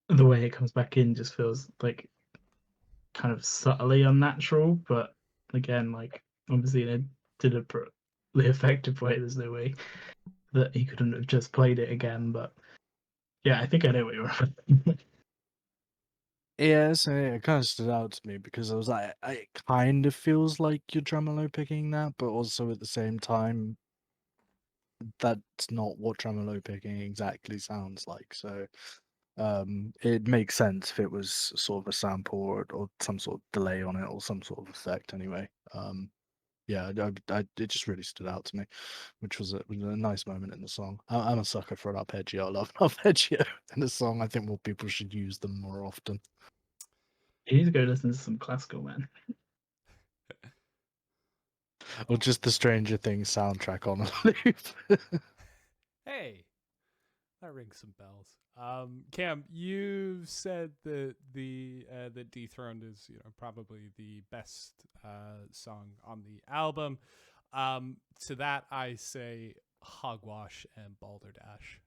the way it comes back in just feels like kind of subtly unnatural. But again, like obviously they did a pretty effective way. There's no way that he couldn't have just played it again. But yeah, I think I know what you're referring. Yeah, so it kind of stood out to me because I was like, it kind of feels like you're tremolo picking that, but also at the same time, that's not what tremolo picking exactly sounds like. So, it makes sense if it was sort of a sample or some sort of delay on it or some sort of effect. Anyway, yeah, it just really stood out to me, which was was a nice moment in the song. I'm a sucker for an arpeggio. I love an arpeggio in a song. I think more people should use them more often. You need to go listen to some classical, man. Or just the Stranger Things soundtrack on a loop. Hey, that rings some bells. Cam, you've said that that Dethroned is probably the best song on the album. To that I say Hogwash and Balderdash.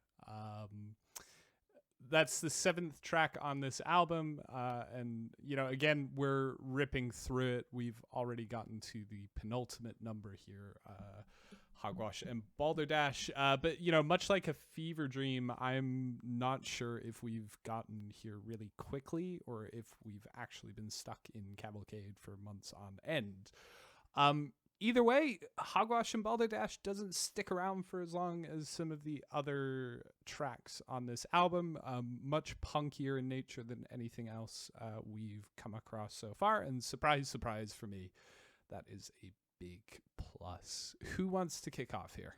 That's the 7th track on this album, and again we're ripping through it. We've already gotten to the penultimate number here, Hogwash and Balderdash, but much like a fever dream, I'm not sure if we've gotten here really quickly or if we've actually been stuck in Cavalcade for months on end. either way, Hogwash and Balderdash doesn't stick around for as long as some of the other tracks on this album. Much punkier in nature than anything else we've come across so far. And surprise, surprise for me, that is a big plus. Who wants to kick off here?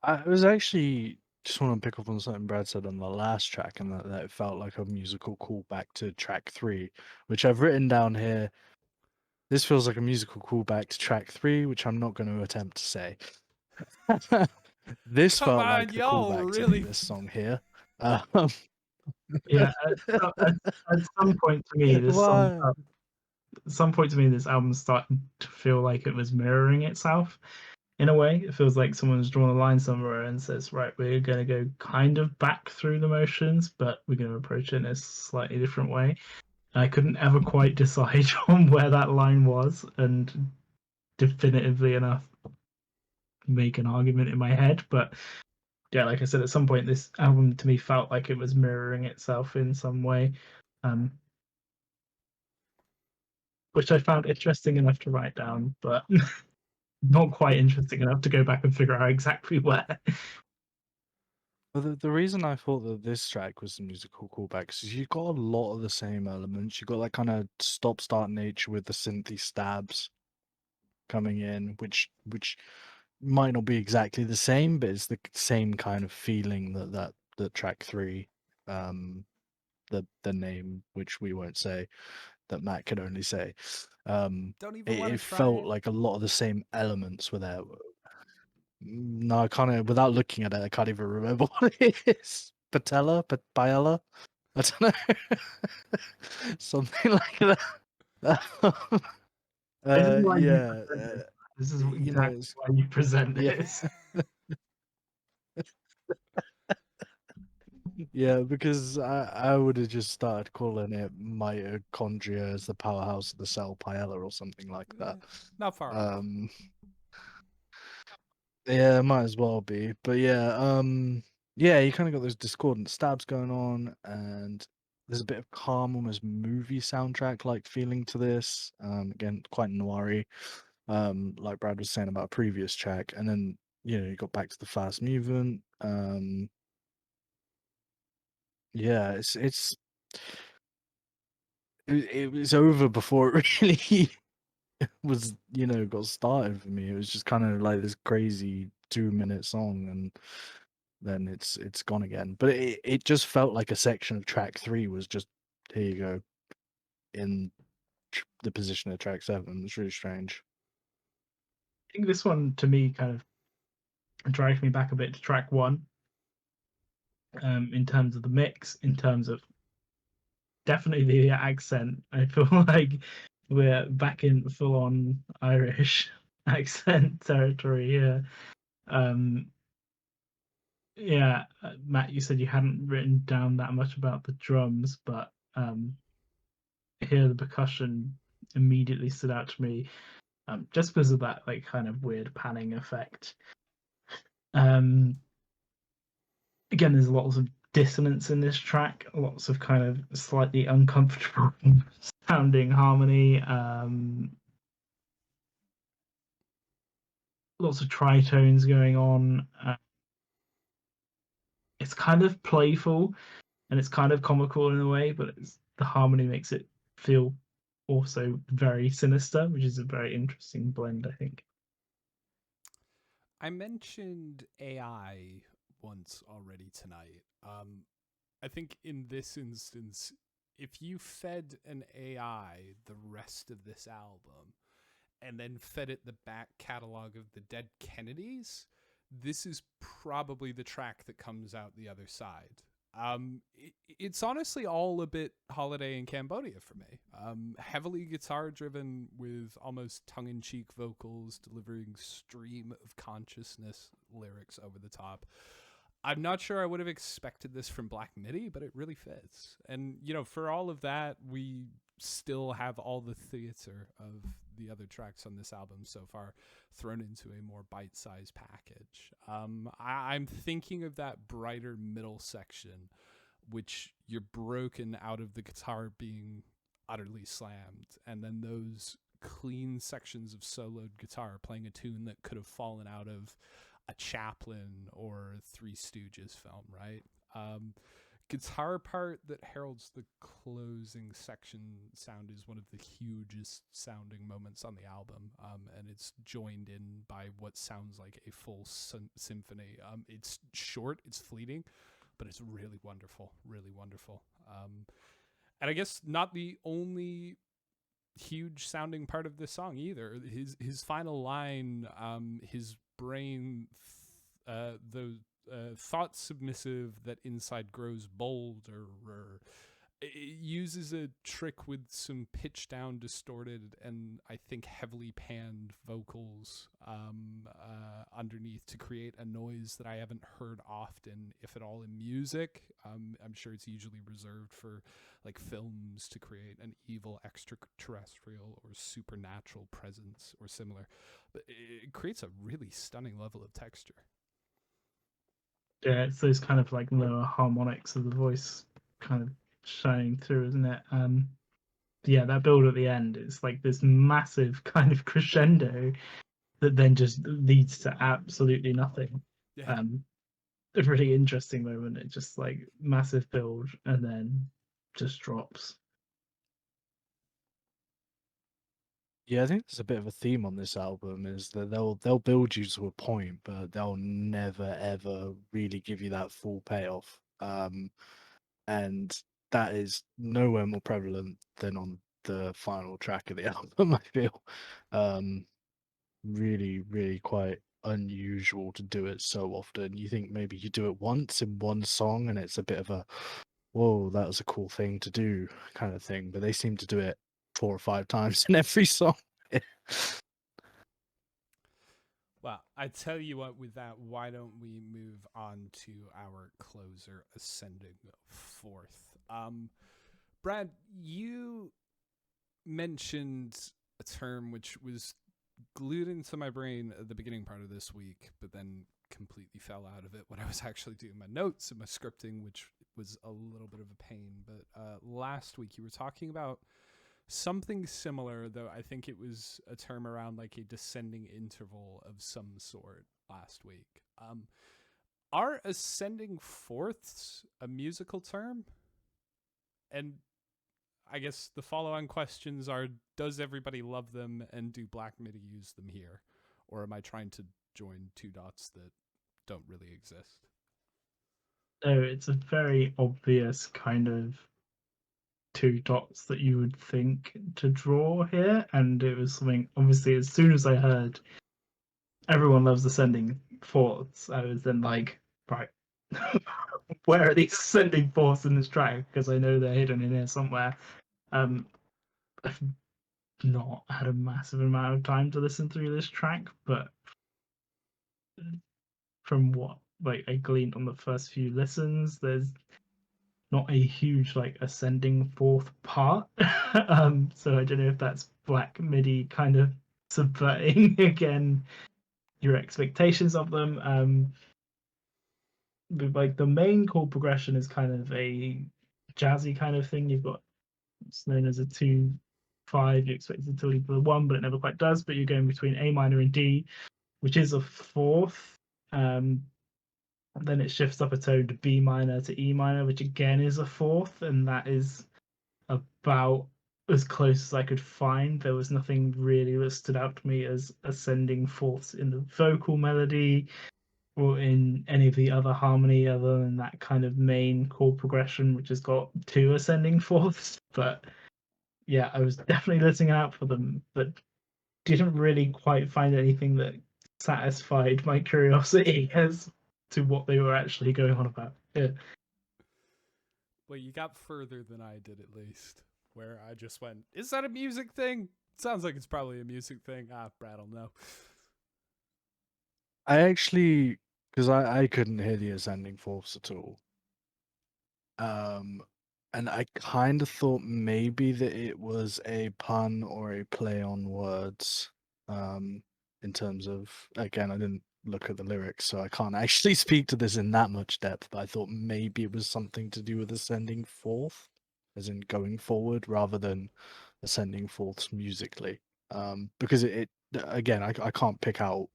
I was actually just want to pick up on something Brad said on the last track, and that it felt like a musical callback to track 3, which I've written down here. This feels like a musical callback to track 3, which I'm not going to attempt to say. This Come felt on, like the y'all, callback really? to this song here. Um, Yeah, at some point to me, this song, Why? at some point to me, this album started to feel like it was mirroring itself in a way. It feels like someone's drawn a line somewhere and says, right, we're going to go kind of back through the motions, but we're going to approach it in a slightly different way. I couldn't ever quite decide on where that line was, and definitively enough make an argument in my head. But yeah, like I said, at some point, this album to me felt like it was mirroring itself in some way, which I found interesting enough to write down, but not quite interesting enough to go back and figure out exactly where. Well, the reason I thought that this track was the musical callback is you got a lot of the same elements. You got that kind of stop-start nature with the synthy stabs coming in, which might not be exactly the same, but it's the same kind of feeling that track 3, the name which we won't say, that Matt can only say. Don't even want to It try felt it. like a lot of the same elements were there. No, I can't. Without looking at it, I can't even remember what it is. Paella. I don't know. Something like that. This is why you Yeah. present this. This is You know, exactly why you present yeah, this. yeah. Because I would have just started calling it mitochondria as the powerhouse of the cell, paella, or something like that. Not far off. Yeah, it might as well be. But yeah, you kind of got those discordant stabs going on, and there's a bit of calm, almost movie soundtrack like feeling to this. Again, quite noiry, like Brad was saying about a previous track, and then you got back to the fast movement. Yeah, it was over before it really was got started for me. It was just kind of like this crazy 2-minute song, and then it's gone again. But it just felt like a section of track 3 was just, here you go, in the position of track 7. It's really strange. I think this one to me kind of dragged me back a bit to track 1, in terms of the mix, in terms of definitely the accent. I feel like we're back in full on Irish accent territory here. Um, yeah, Matt, you said you hadn't written down that much about the drums, but here the percussion immediately stood out to me, just because of that like kind of weird panning effect. Again, there's lots of dissonance in this track, lots of kind of slightly uncomfortable sounding harmony, lots of tritones going on. It's kind of playful and it's kind of comical in a way, but the harmony makes it feel also very sinister, which is a very interesting blend, I think. I mentioned AI once already tonight. I think in this instance, if you fed an AI the rest of this album and then fed it the back catalog of the Dead Kennedys, this is probably the track that comes out the other side. It's honestly all a bit Holiday in Cambodia for me. Heavily guitar driven with almost tongue-in-cheek vocals delivering stream of consciousness lyrics over the top. I'm not sure I would have expected this from Black Midi, but it really fits. And, for all of that, we still have all the theater of the other tracks on this album so far thrown into a more bite-sized package. I'm thinking of that brighter middle section, which you're broken out of the guitar being utterly slammed, and then those clean sections of soloed guitar playing a tune that could have fallen out of a Chaplin or Three Stooges film, right? Guitar part that heralds the closing section sound is one of the hugest sounding moments on the album, and it's joined in by what sounds like a full symphony. It's short, it's fleeting, but it's really wonderful, really wonderful. And I guess not the only huge sounding part of this song either. His final line, his brain, thought submissive that inside grows bolder. It uses a trick with some pitch down, distorted, and I think heavily panned vocals underneath to create a noise that I haven't heard often, if at all, in music. I'm sure it's usually reserved for like films to create an evil extraterrestrial or supernatural presence or similar, but it creates a really stunning level of texture. Yeah, it's those kind of like lower harmonics of the voice kind of shining through, isn't it? Yeah, that build at the end is like this massive kind of crescendo that then just leads to absolutely nothing. Yeah. A really interesting moment. It's just like massive build and then just drops. Yeah, I think there's a bit of a theme on this album is that they'll build you to a point, but they'll never ever really give you that full payoff. And that is nowhere more prevalent than on the final track of the album, I feel. Really, really quite unusual to do it so often. You think maybe you do it once in one song and it's a bit of a, whoa, that was a cool thing to do kind of thing, but they seem to do it 4 or 5 times in every song. Well, I tell you what, with that, why don't we move on to our closer, Ascending Fourth? Brad, you mentioned a term which was glued into my brain at the beginning part of this week, but then completely fell out of it when I was actually doing my notes and my scripting, which was a little bit of a pain. But last week you were talking about something similar, though I think it was a term around like a descending interval of some sort last week. Are ascending fourths a musical term? And I guess the follow-on questions are, does everybody love them, and do Black Midi use them here? Or am I trying to join two dots that don't really exist? No, it's a very obvious kind of 2 dots that you would think to draw here, and it was something, obviously, as soon as I heard everyone loves ascending fourths, I was then like, right, where are these ascending fourths in this track? Because I know they're hidden in here somewhere. I've not had a massive amount of time to listen through this track, but from what like I gleaned on the first few listens, there's not a huge like ascending fourth part. So I don't know if that's Black Midi kind of subverting again your expectations of them. But, like the main chord progression is kind of a jazzy kind of thing. You've got it's known as a 2-5. You expect it to lead to the 1, but it never quite does. But you're going between A minor and D, which is a fourth. Then it shifts up a tone to B minor to E minor, which again is a fourth, and that is about as close as I could find. There was nothing really that stood out to me as ascending fourths in the vocal melody or in any of the other harmony other than that kind of main chord progression, which has got 2 ascending fourths. But yeah, I was definitely listening out for them, but didn't really quite find anything that satisfied my curiosity as to what they were actually going on about. Yeah. Well, you got further than I did, at least, where I just went, is that a music thing? Sounds like it's probably a music thing. Brad will know. I actually, because I couldn't hear the ascending fourths at all. And I kind of thought maybe that it was a pun or a play on words. In terms of, again, I didn't look at the lyrics, so I can't actually speak to this in that much depth, but I thought maybe it was something to do with ascending fourth, as in going forward, rather than ascending fourths musically. because it again, I can't pick out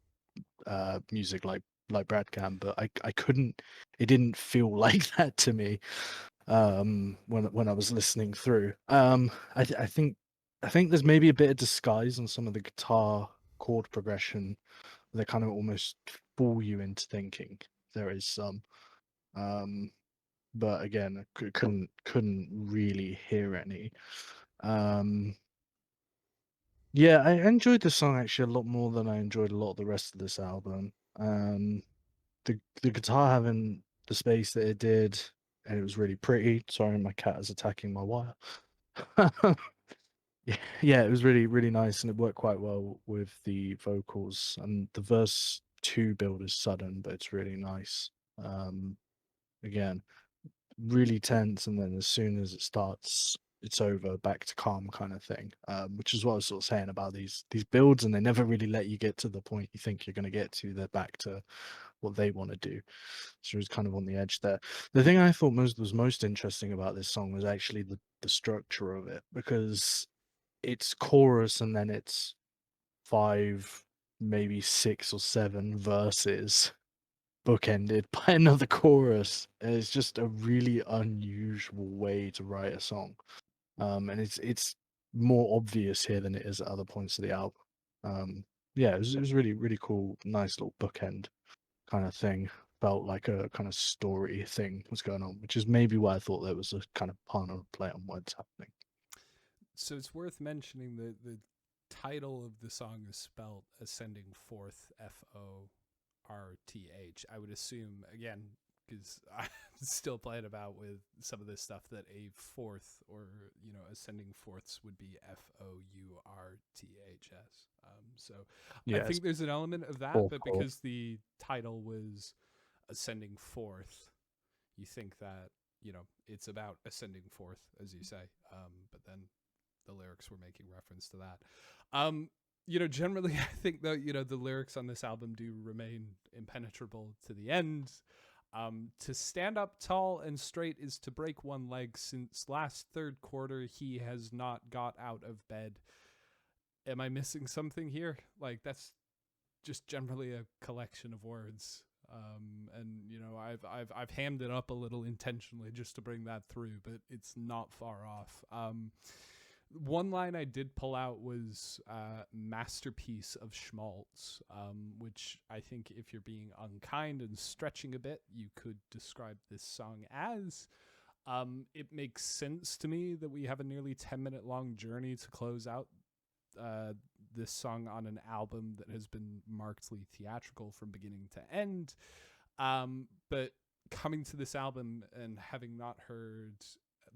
music like Brad can, but I couldn't. It didn't feel like that to me when I was listening through. I think there's maybe a bit of disguise on some of the guitar chord progression that kind of almost fool you into thinking there is some. But again, I couldn't really hear any. Um, yeah, I enjoyed the song actually a lot more than I enjoyed a lot of the rest of this album. The guitar having the space that it did, and it was really pretty. Sorry, my cat is attacking my wire. Yeah, it was really nice, and it worked quite well with the vocals. And the verse 2 build is sudden, but it's really nice. Again, really tense, and then as soon as it starts, it's over, back to calm kind of thing. Which is what I was sort of saying about these builds, and they never really let you get to the point you think you're going to get to. They're back to what they want to do. So it was kind of on the edge there. The thing I thought was most interesting about this song was actually the structure of it, because it's chorus and then it's 5, maybe 6 or 7 verses bookended by another chorus. And it's just a really unusual way to write a song. And it's more obvious here than it is at other points of the album. Yeah, it was really cool, nice little bookend kind of thing. Felt like a kind of story thing was going on, which is maybe why I thought there was a kind of pun or play on words happening. So it's worth mentioning that the title of the song is spelled ascending fourth, Forth. I would assume, again, because I'm still playing about with some of this stuff, that a fourth or ascending fourths would be Fourths. So I think there's an element of that, but because the title was ascending fourth, you think that it's about ascending forth, as you say. But then the lyrics were making reference to that. Generally, I think though, the lyrics on this album do remain impenetrable to the end. To stand up tall and straight is to break one leg. Since last third quarter, he has not got out of bed. Am I missing something here? Like, that's just generally a collection of words. And I've hammed it up a little intentionally just to bring that through, but it's not far off. One line I did pull out was masterpiece of schmaltz, which I think, if you're being unkind and stretching a bit, you could describe this song as. It makes sense to me that we have a nearly 10-minute long journey to close out this song on an album that has been markedly theatrical from beginning to end. But coming to this album and having not heard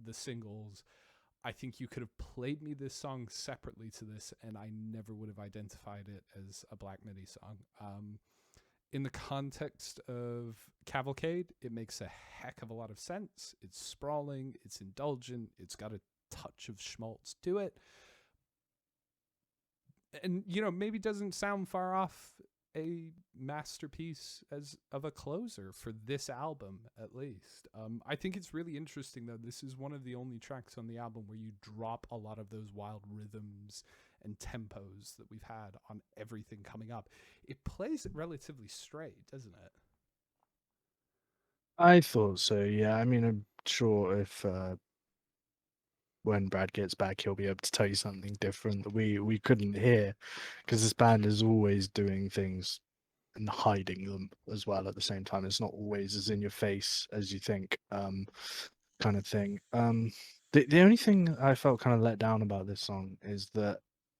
the singles, I think you could have played me this song separately to this, and I never would have identified it as a Black Midi song. In the context of Cavalcade, it makes a heck of a lot of sense. It's sprawling, it's indulgent, it's got a touch of schmaltz to it. And, maybe doesn't sound far off a masterpiece as of a closer for this album, at least. I think it's really interesting, though. This is one of the only tracks on the album where you drop a lot of those wild rhythms and tempos that we've had on everything coming up. It plays it relatively straight, doesn't it? I thought so, yeah. I mean, I'm sure if when Brad gets back, he'll be able to tell you something different that we couldn't hear, because this band is always doing things and hiding them as well at the same time. It's not always as in your face as you think, kind of thing. The only thing I felt kind of let down about this song is that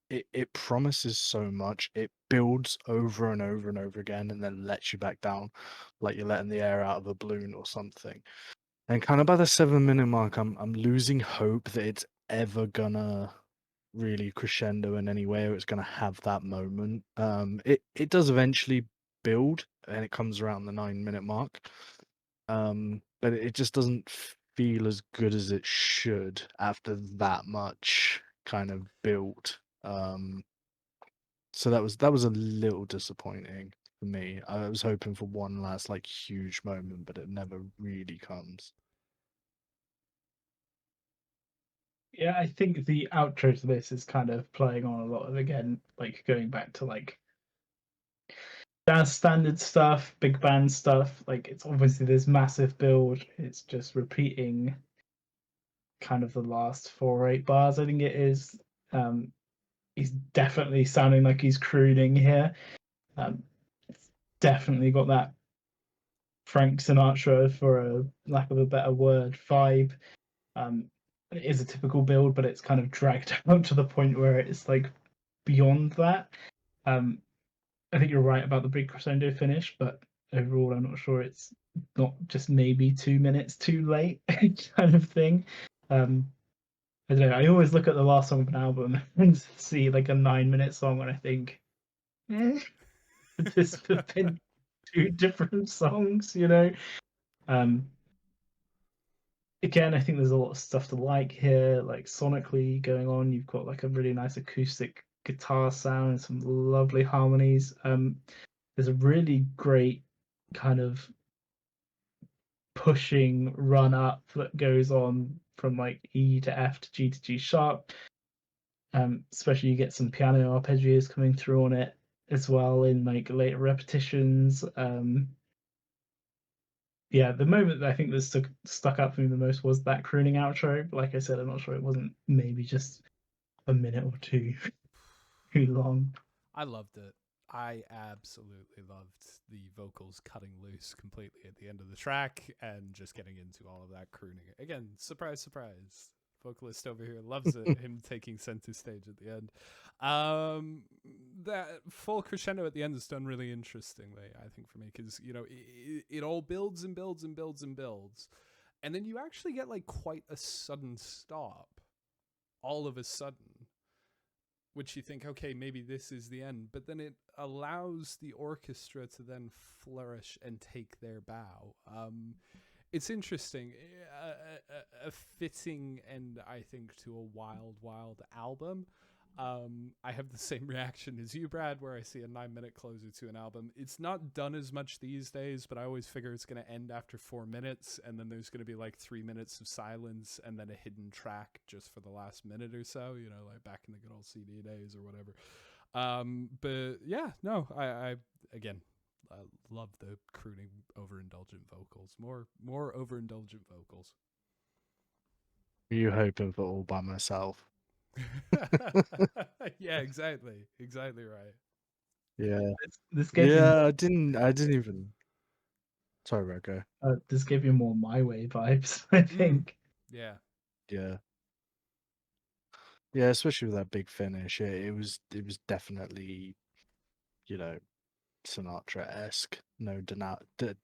it promises so much. It builds over and over and over again, and then lets you back down, like you're letting the air out of a balloon or something. And kind of by the 7-minute mark, I'm losing hope that it's ever gonna really crescendo in any way, or it's gonna have that moment. It does eventually build, and it comes around the 9-minute mark. But it just doesn't feel as good as it should after that much kind of build. So that was a little disappointing for me. I was hoping for one last like huge moment, but it never really comes. Yeah, I think the outro to this is kind of playing on a lot of, again, like going back to like jazz standard stuff, big band stuff. Like it's obviously this massive build. It's just repeating kind of the last 4 or 8 bars, I think it is. He's definitely sounding like he's crooning here. It's definitely got that Frank Sinatra, for a lack of a better word, vibe. It is a typical build, but it's kind of dragged out to the point where it's like beyond that. Um, I think you're right about the big crescendo finish, but overall, I'm not sure it's not just maybe 2 minutes too late kind of thing. I don't know. I always look at the last song of an album and see like a 9 minute song, and I think, this could have been 2 different songs, you know. Um, Again, I think there's a lot of stuff to like here, like sonically going on. You've got like a really nice acoustic guitar sound, some lovely harmonies. There's a really great kind of pushing run up that goes on from like E to F to G sharp. Especially you get some piano arpeggios coming through on it as well in like later repetitions. Yeah, the moment that I think that stuck out for me the most was that crooning outro. Like I said, I'm not sure it wasn't maybe just a minute or two too long. I loved it. I absolutely loved the vocals cutting loose completely at the end of the track and just getting into all of that crooning. Again, surprise, surprise. Vocalist over here loves it. Him taking center stage at the end. That full crescendo at the end is done really interestingly, I think, for me, because it all builds and builds and builds and builds, and then you actually get like quite a sudden stop, all of a sudden, which you think, okay, maybe this is the end, but then it allows the orchestra to then flourish and take their bow. It's interesting, a fitting end, I think, to a wild, wild album. I have the same reaction as you, Brad, where I see a 9-minute closer to an album. It's not done as much these days, but I always figure it's going to end after 4 minutes, and then there's going to be like 3 minutes of silence and then a hidden track just for the last minute or so, like back in the good old CD days or whatever. But yeah, no, I again, I love the crooning, overindulgent vocals. More overindulgent vocals. Were you hoping for All By Myself? Yeah, exactly right. Yeah. This gave Yeah, I didn't even. Sorry, Rocco. this gave you more My Way vibes, I think. Yeah. Yeah. Yeah, especially with that big finish. It was definitely, Sinatra-esque. No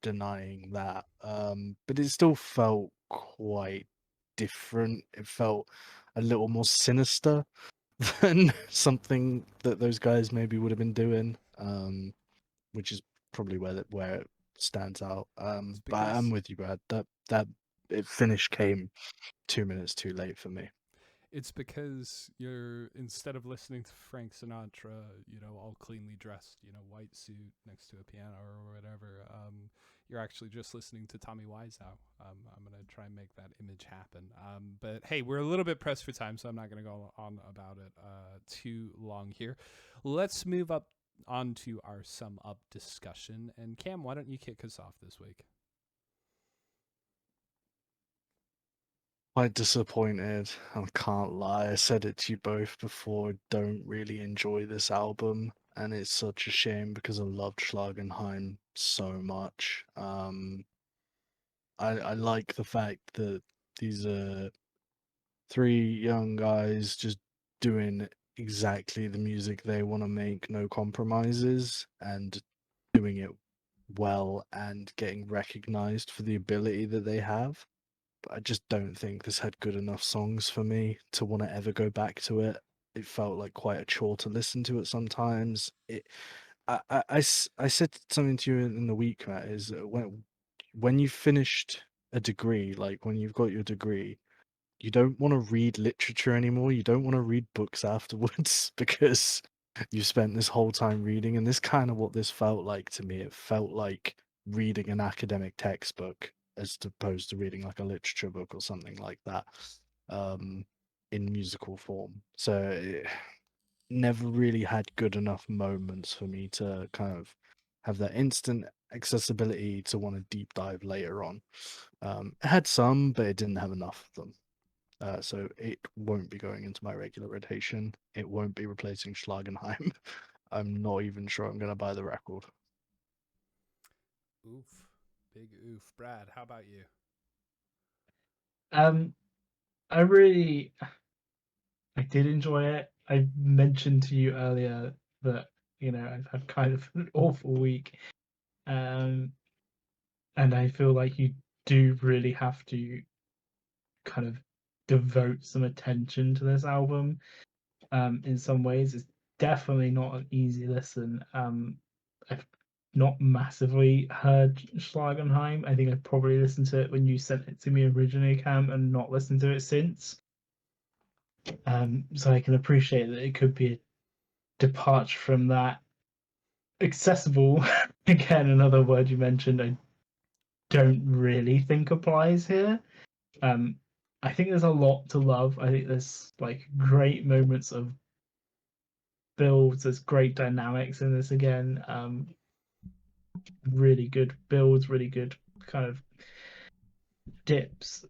denying that. But it still felt quite different. It felt a little more sinister than something that those guys maybe would have been doing. Which is probably where it stands out. But I'm with you, Brad. That finish came 2 minutes too late for me. It's because you're, instead of listening to Frank Sinatra, all cleanly dressed, white suit next to a piano or whatever, you're actually just listening to Tommy Wiseau. I'm going to try and make that image happen. But hey, we're a little bit pressed for time, so I'm not going to go on about it too long here. Let's move up onto our sum up discussion. And Cam, why don't you kick us off this week? Quite disappointed. I can't lie. I said it to you both before. Don't really enjoy this album, and it's such a shame because I loved Schlagenheim so much. I like the fact that these are 3 young guys just doing exactly the music they want to make, no compromises, and doing it well and getting recognized for the ability that they have. I just don't think this had good enough songs for me to want to ever go back to it. It felt like quite a chore to listen to it sometimes. I said something to you in the week, Matt, is when you finished a degree, like when you've got your degree, you don't want to read literature anymore. You don't want to read books afterwards because you spent this whole time reading. And this kind of what this felt like to me. It felt like reading an academic textbook as opposed to reading like a literature book or something like that. in musical form. So it never really had good enough moments for me to kind of have that instant accessibility to want to deep dive later on. It had some, but it didn't have enough of them. So it won't be going into my regular rotation. It won't be replacing Schlagenheim. I'm not even sure I'm going to buy the record. Oof. Big oof. Brad, how about you? I did enjoy it. I mentioned to you earlier that I've had kind of an awful week, and I feel like you do really have to kind of devote some attention to this album. In some ways, it's definitely not an easy listen. I've not massively heard Schlagenheim. I think I probably listened to it when you sent it to me originally, Cam, and not listened to it since. So I can appreciate that it could be a departure from that. Accessible, again, another word you mentioned, I don't really think applies here. I think there's a lot to love. I think there's like great moments of builds. There's great dynamics in this again. Really good builds, really good kind of dips.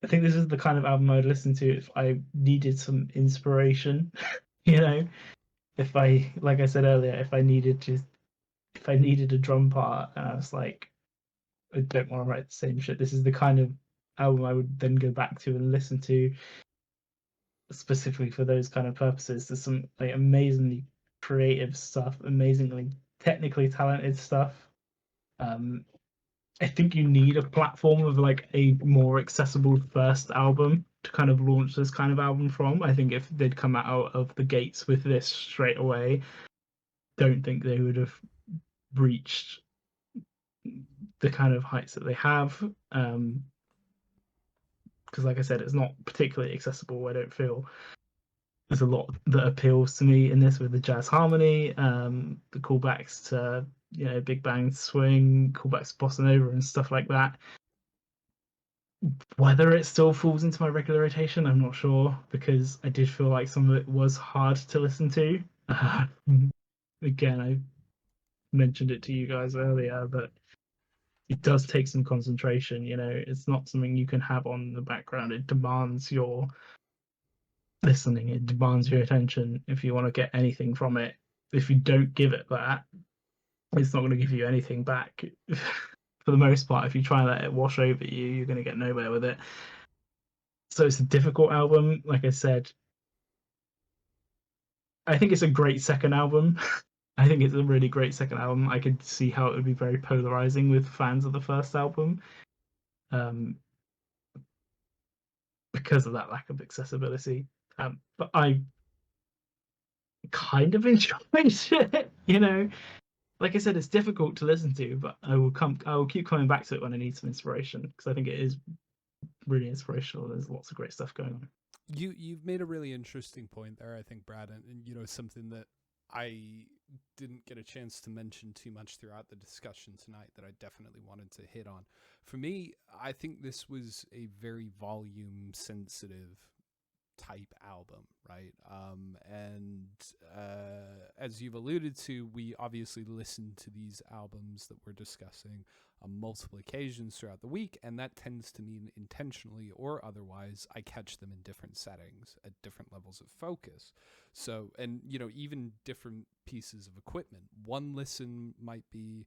I think this is the kind of album I'd listen to if I needed some inspiration. you know, if I, like I said earlier, if I needed a drum part and I was like, I don't want to write the same shit. This is the kind of album I would then go back to and listen to specifically for those kind of purposes. There's some like amazingly creative stuff, amazingly technically talented stuff. I think you need a platform of like a more accessible first album to kind of launch this kind of album from. I think if they'd come out of the gates with this straight away, don't think they would have reached the kind of heights that they have. Because, like I said, it's not particularly accessible. I don't feel there's a lot that appeals to me in this with the jazz harmony, the callbacks to Big Bang Swing, callbacks to Bossa Nova and stuff like that. Whether it still falls into my regular rotation, I'm not sure because I did feel like some of it was hard to listen to. Again, I mentioned it to you guys earlier, but it does take some concentration. It's not something you can have on the background. It demands your listening. It demands your attention if you want to get anything from it. If you don't give it that, it's not going to give you anything back. For the most part, if you try and let it wash over you, you're going to get nowhere with it. So it's a difficult album. Like I said, I think it's a great second album. I think it's a really great second album. I could see how it would be very polarizing with fans of the first album, because of that lack of accessibility. But I kind of enjoyed it. Like I said, it's difficult to listen to, but I will keep coming back to it when I need some inspiration because I think it is really inspirational. There's lots of great stuff going on. You've made a really interesting point there, I think, Brad, and something that I didn't get a chance to mention too much throughout the discussion tonight that I definitely wanted to hit on. For me, I think this was a very volume sensitive type album, right? As you've alluded to, we obviously listened to these albums that we're discussing on multiple occasions throughout the week, and that tends to mean intentionally or otherwise I catch them in different settings at different levels of focus. So, and even different pieces of equipment. One listen might be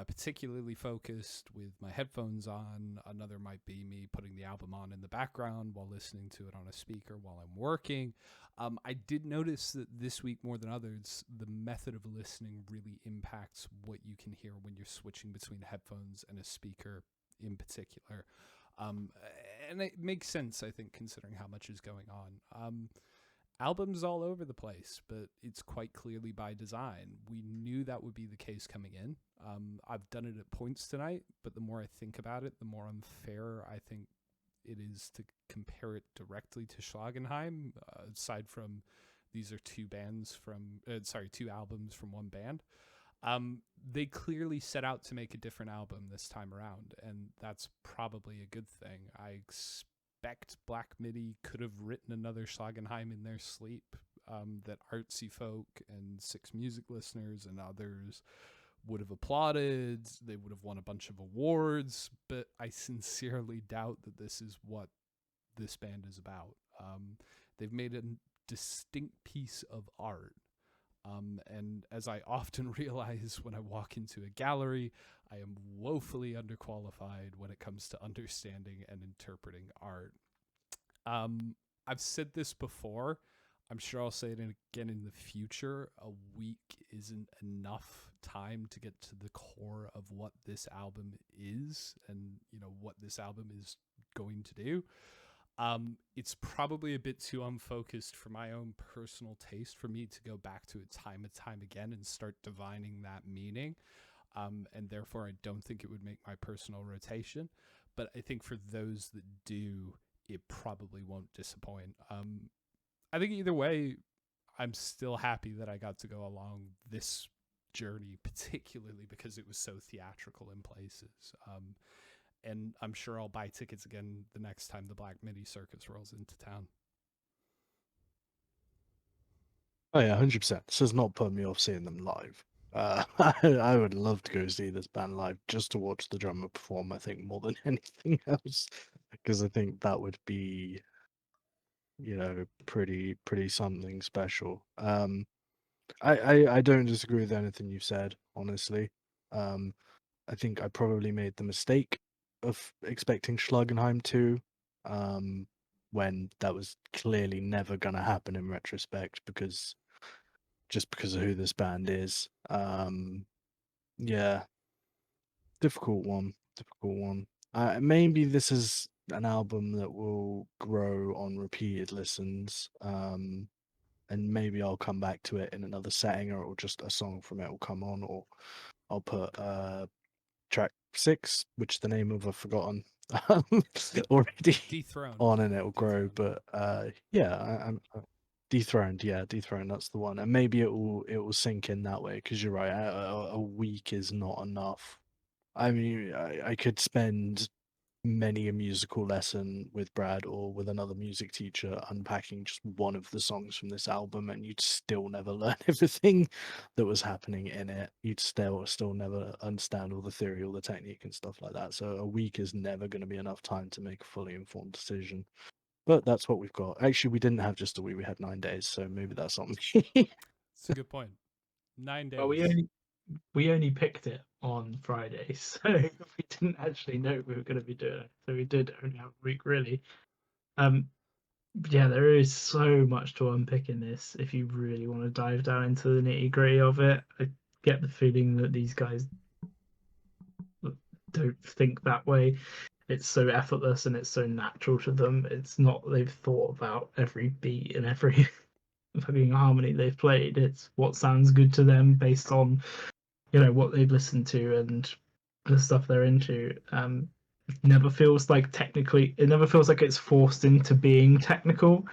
particularly focused with my headphones on. Another might be me putting the album on in the background while listening to it on a speaker while I'm working. I did notice that this week more than others, the method of listening really impacts what you can hear when you're switching between headphones and a speaker in particular. And it makes sense, I think, considering how much is going on. Albums all over the place, but it's quite clearly by design. We knew that would be the case coming in. I've done it at points tonight, but the more I think about it, the more unfair I think it is to compare it directly to Schlagenheim, aside from these are two albums from one band. They clearly set out to make a different album this time around, and that's probably a good thing. I suspect Black Midi could have written another Schlagenheim in their sleep, that artsy folk and Six Music listeners and others would have applauded. They would have won a bunch of awards, but I sincerely doubt that this is what this band is about. They've made a distinct piece of art. And as I often realize when I walk into a gallery, I am woefully underqualified when it comes to understanding and interpreting art. I've said this before. I'm sure I'll say it again in the future. A week isn't enough time to get to the core of what this album is and, what this album is going to do. It's probably a bit too unfocused for my own personal taste for me to go back to it time and time again and start divining that meaning. And therefore, I don't think it would make my personal rotation. But I think for those that do, it probably won't disappoint. I think either way, I'm still happy that I got to go along this journey, particularly because it was so theatrical in places. And I'm sure I'll buy tickets again the next time the Black Midi Circus rolls into town. Oh yeah, 100%. This has not put me off seeing them live. I would love to go see this band live just to watch the drummer perform, I think, more than anything else, because I think that would be, pretty something special. I don't disagree with anything you said, honestly. I think I probably made the mistake of expecting Schlagenheim 2, when that was clearly never going to happen in retrospect, because of who this band is. Yeah, difficult one. Maybe this is an album that will grow on repeated listens. And maybe I'll come back to it in another setting, or just a song from it will come on, or I'll put track 6, which the name of I've forgotten already, Dethroned. on, and it'll grow. But yeah, I'm Dethroned. Yeah, Dethroned. That's the one. And maybe it will sink in that way, because you're right. A week is not enough. I mean, I could spend many a musical lesson with Brad or with another music teacher unpacking just one of the songs from this album, and you'd still never learn everything that was happening in it. You'd still never understand all the theory, all the technique and stuff like that. So a week is never going to be enough time to make a fully informed decision. But that's what we've got. Actually, we didn't have just a week, we had 9 days, so maybe that's something. It's a good point. 9 days. Well, we only picked it on Friday, so we didn't actually know we were going to be doing it. So we did only have a week, really. Yeah, there is so much to unpick in this. If you really want to dive down into the nitty gritty of it, I get the feeling that these guys don't think that way. It's so effortless and it's so natural to them. It's not they've thought about every beat and every fucking harmony they've played. It's what sounds good to them based on what they've listened to and the stuff they're into. It never feels like it's forced into being technical,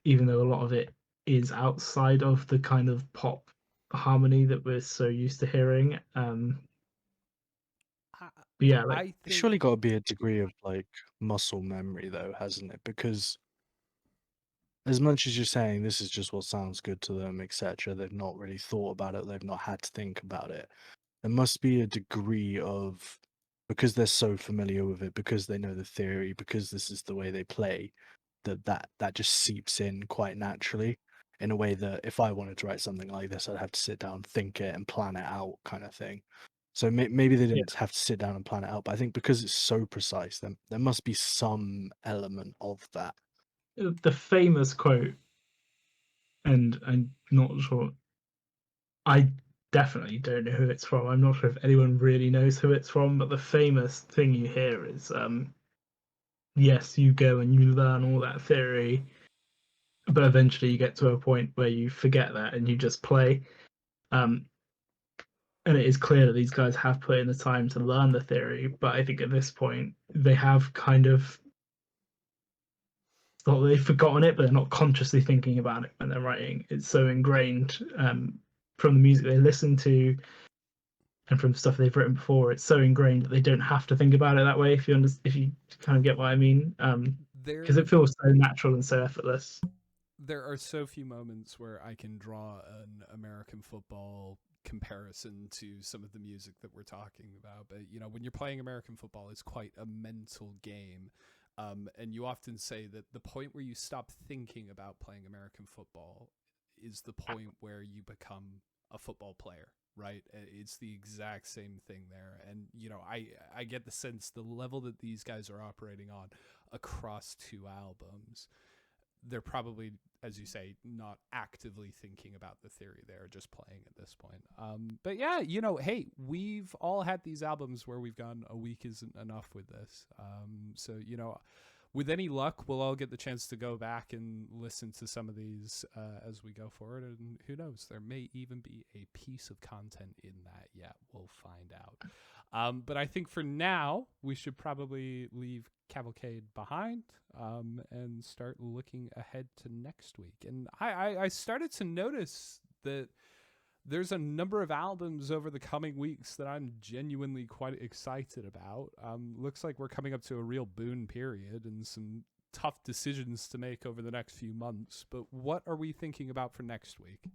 even though a lot of it is outside of the kind of pop harmony that we're so used to hearing. But yeah, I think It's surely got to be a degree of muscle memory, though, hasn't it? Because as much as you're saying this is just what sounds good to them, etc., they've not really thought about it. They've not had to think about it. There must be a degree of, because they're so familiar with it, because they know the theory, because this is the way they play, that just seeps in quite naturally, in a way that if I wanted to write something like this, I'd have to sit down, think it, and plan it out, kind of thing. So maybe they didn't have to sit down and plan it out, but I think because it's so precise, then there must be some element of that. the famous quote, and I'm not sure. I definitely don't know who it's from. I'm not sure if anyone really knows who it's from, but the famous thing you hear is, yes, you go and you learn all that theory, but eventually you get to a point where you forget that and you just play. And it is clear that these guys have put in the time to learn the theory, but I think at this point they have kind of thought they've forgotten it, but they're not consciously thinking about it when they're writing. It's so ingrained from the music they listen to and from stuff they've written before, it's so ingrained that they don't have to think about it that way. If you kind of get what I mean, because it feels so natural and so effortless. There are so few moments where I can draw an American football comparison to some of the music that we're talking about. But, you know, when you're playing American football, it's quite a mental game. And you often say that the point where you stop thinking about playing American football is the point where you become a football player, right? It's the exact same thing there. And, you know, I get the sense the level that these guys are operating on across 2 albums, they're probably, as you say, not actively thinking about the theory. They're just playing at this point. But yeah, you know, hey, we've all had these albums where we've gone, a week isn't enough with this. So, you know, with any luck, we'll all get the chance to go back and listen to some of these as we go forward. And who knows, there may even be a piece of content in that yet. We'll find out. But I think for now, we should probably leave Cavalcade behind and start looking ahead to next week. And I started to notice that there's a number of albums over the coming weeks that I'm genuinely quite excited about. Looks like we're coming up to a real boon period and some tough decisions to make over the next few months. But what are we thinking about for next week?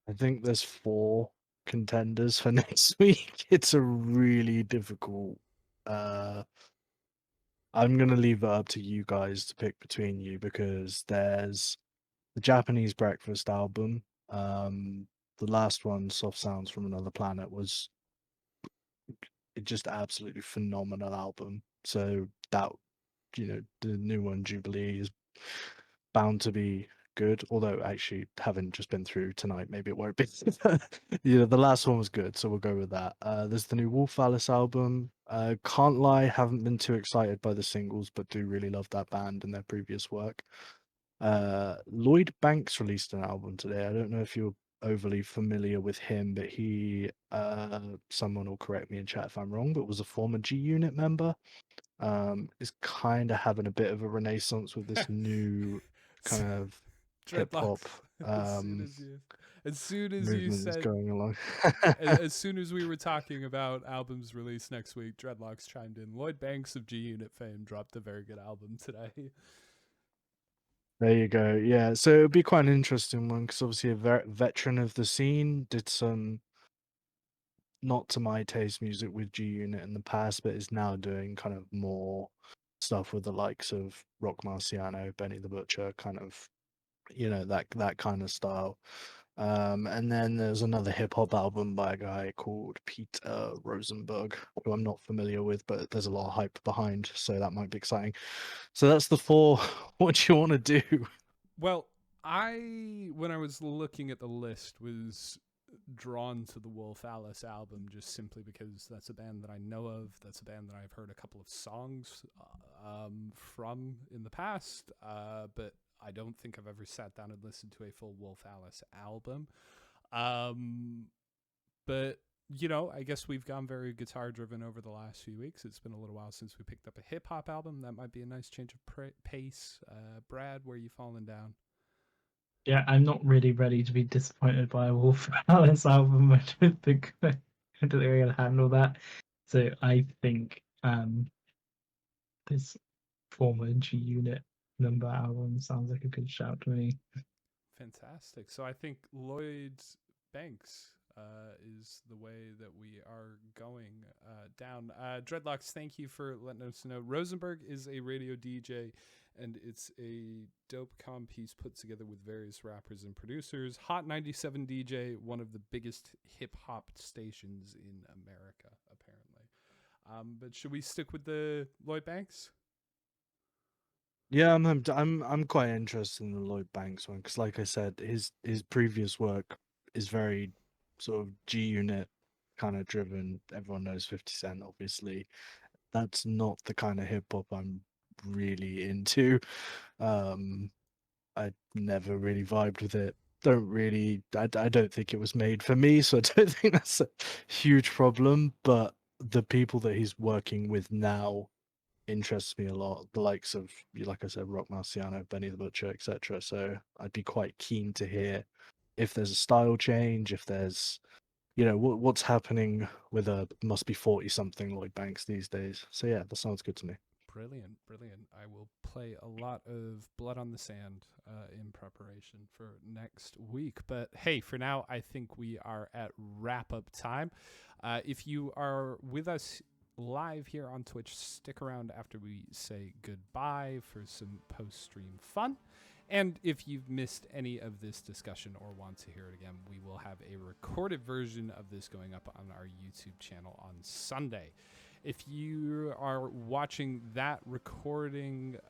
I think there's 4 contenders for next week. It's a really difficult. I'm gonna leave it up to you guys to pick between you, because there's the Japanese Breakfast album. The last one, Soft Sounds from Another Planet, was just absolutely phenomenal album. So that, you know, the new one, Jubilee, is bound to be good. Although actually, having just been through tonight, maybe it won't be. You know, the last one was good, so we'll go with that. There's the new Wolf Alice album. Can't lie, haven't been too excited by the singles, but do really love that band and their previous work. Lloyd Banks released an album today. I don't know if you're overly familiar with him, but he, someone will correct me in chat if I'm wrong, but was a former G Unit member. Is kind of having a bit of a renaissance with this new kind of hip hop as soon as you movement that's said, going along. as soon as we were talking about albums released next week, Dreadlocks chimed in. Lloyd Banks of G Unit fame dropped a very good album today. There you go. Yeah, so it'd be quite an interesting one, because obviously a veteran of the scene, did some not to my taste music with G Unit in the past, but is now doing kind of more stuff with the likes of Rock Marciano, Benny the Butcher, kind of, you know, that kind of style. And then there's another hip hop album by a guy called Peter Rosenberg, who I'm not familiar with, but there's a lot of hype behind, so that might be exciting. So that's the 4. What do you want to do? Well, when I was looking at the list, was drawn to the Wolf Alice album just simply because that's a band that I know of. That's a band that I've heard a couple of songs from in the past, but I don't think I've ever sat down and listened to a full Wolf Alice album. But, you know, I guess we've gone very guitar driven over the last few weeks. It's been a little while since we picked up a hip hop album. That might be a nice change of pace. Brad, where are you falling down? Yeah, I'm not really ready to be disappointed by a Wolf Alice album. I don't think I'm gonna handle that. So I think this former G Unit number album sounds like a good shout to me. Fantastic. So I think Lloyd Banks is the way that we are going down. Dreadlocks, thank you for letting us know. Rosenberg is a radio DJ, and it's a dope comp piece put together with various rappers and producers. Hot 97 DJ, one of the biggest hip hop stations in America, apparently. But should we stick with the Lloyd Banks? Yeah, I'm quite interested in the Lloyd Banks one, because, like I said, his previous work is very sort of G Unit kind of driven. Everyone knows 50 Cent, obviously. That's not the kind of hip hop I'm really into. I never really vibed with it. I don't think it was made for me, so I don't think that's a huge problem. But the people that he's working with now interests me a lot. The likes of, like I said, Rock Marciano, Benny the Butcher, etc. So I'd be quite keen to hear if there's a style change, if there's what's happening with a must be 40 something Lloyd Banks these days. So yeah, that sounds good to me. Brilliant, brilliant. I will play a lot of Blood on the Sand in preparation for next week. But hey, for now, I think we are at wrap up time. If you are with us live here on Twitch, stick around after we say goodbye for some post stream fun. And if you've missed any of this discussion or want to hear it again, we will have a recorded version of this going up on our YouTube channel on Sunday. If you are watching that recorded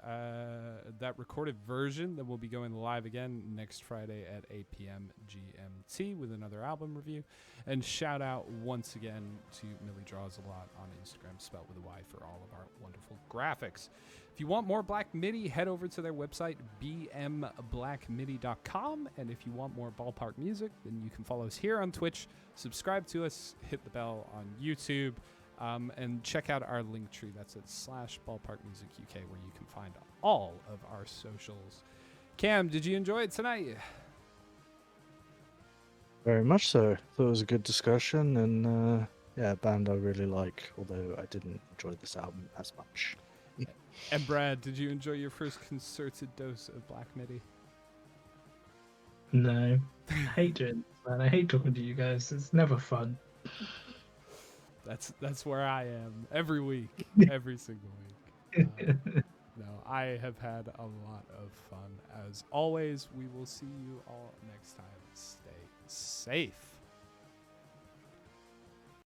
version, then we'll be going live again next Friday at 8 p.m. GMT with another album review. And shout out once again to Millie Draws a Lot on Instagram, spelled with a Y, for all of our wonderful graphics. If you want more Black Midi, head over to their website, bmblackmidi.com. And if you want more Ballpark music, then you can follow us here on Twitch, subscribe to us, hit the bell on YouTube. And check out our link tree. That's at /BallparkMusicUK, where you can find all of our socials. Cam, did you enjoy it tonight? Very much so. Thought it was a good discussion, and yeah, a band I really like, although I didn't enjoy this album as much. And Brad, did you enjoy your first concerted dose of Black Midi? No, I hate doing this, man. I hate talking to you guys. It's never fun. That's where I am every week, every single week. No, I have had a lot of fun. As always, we will see you all next time. Stay safe.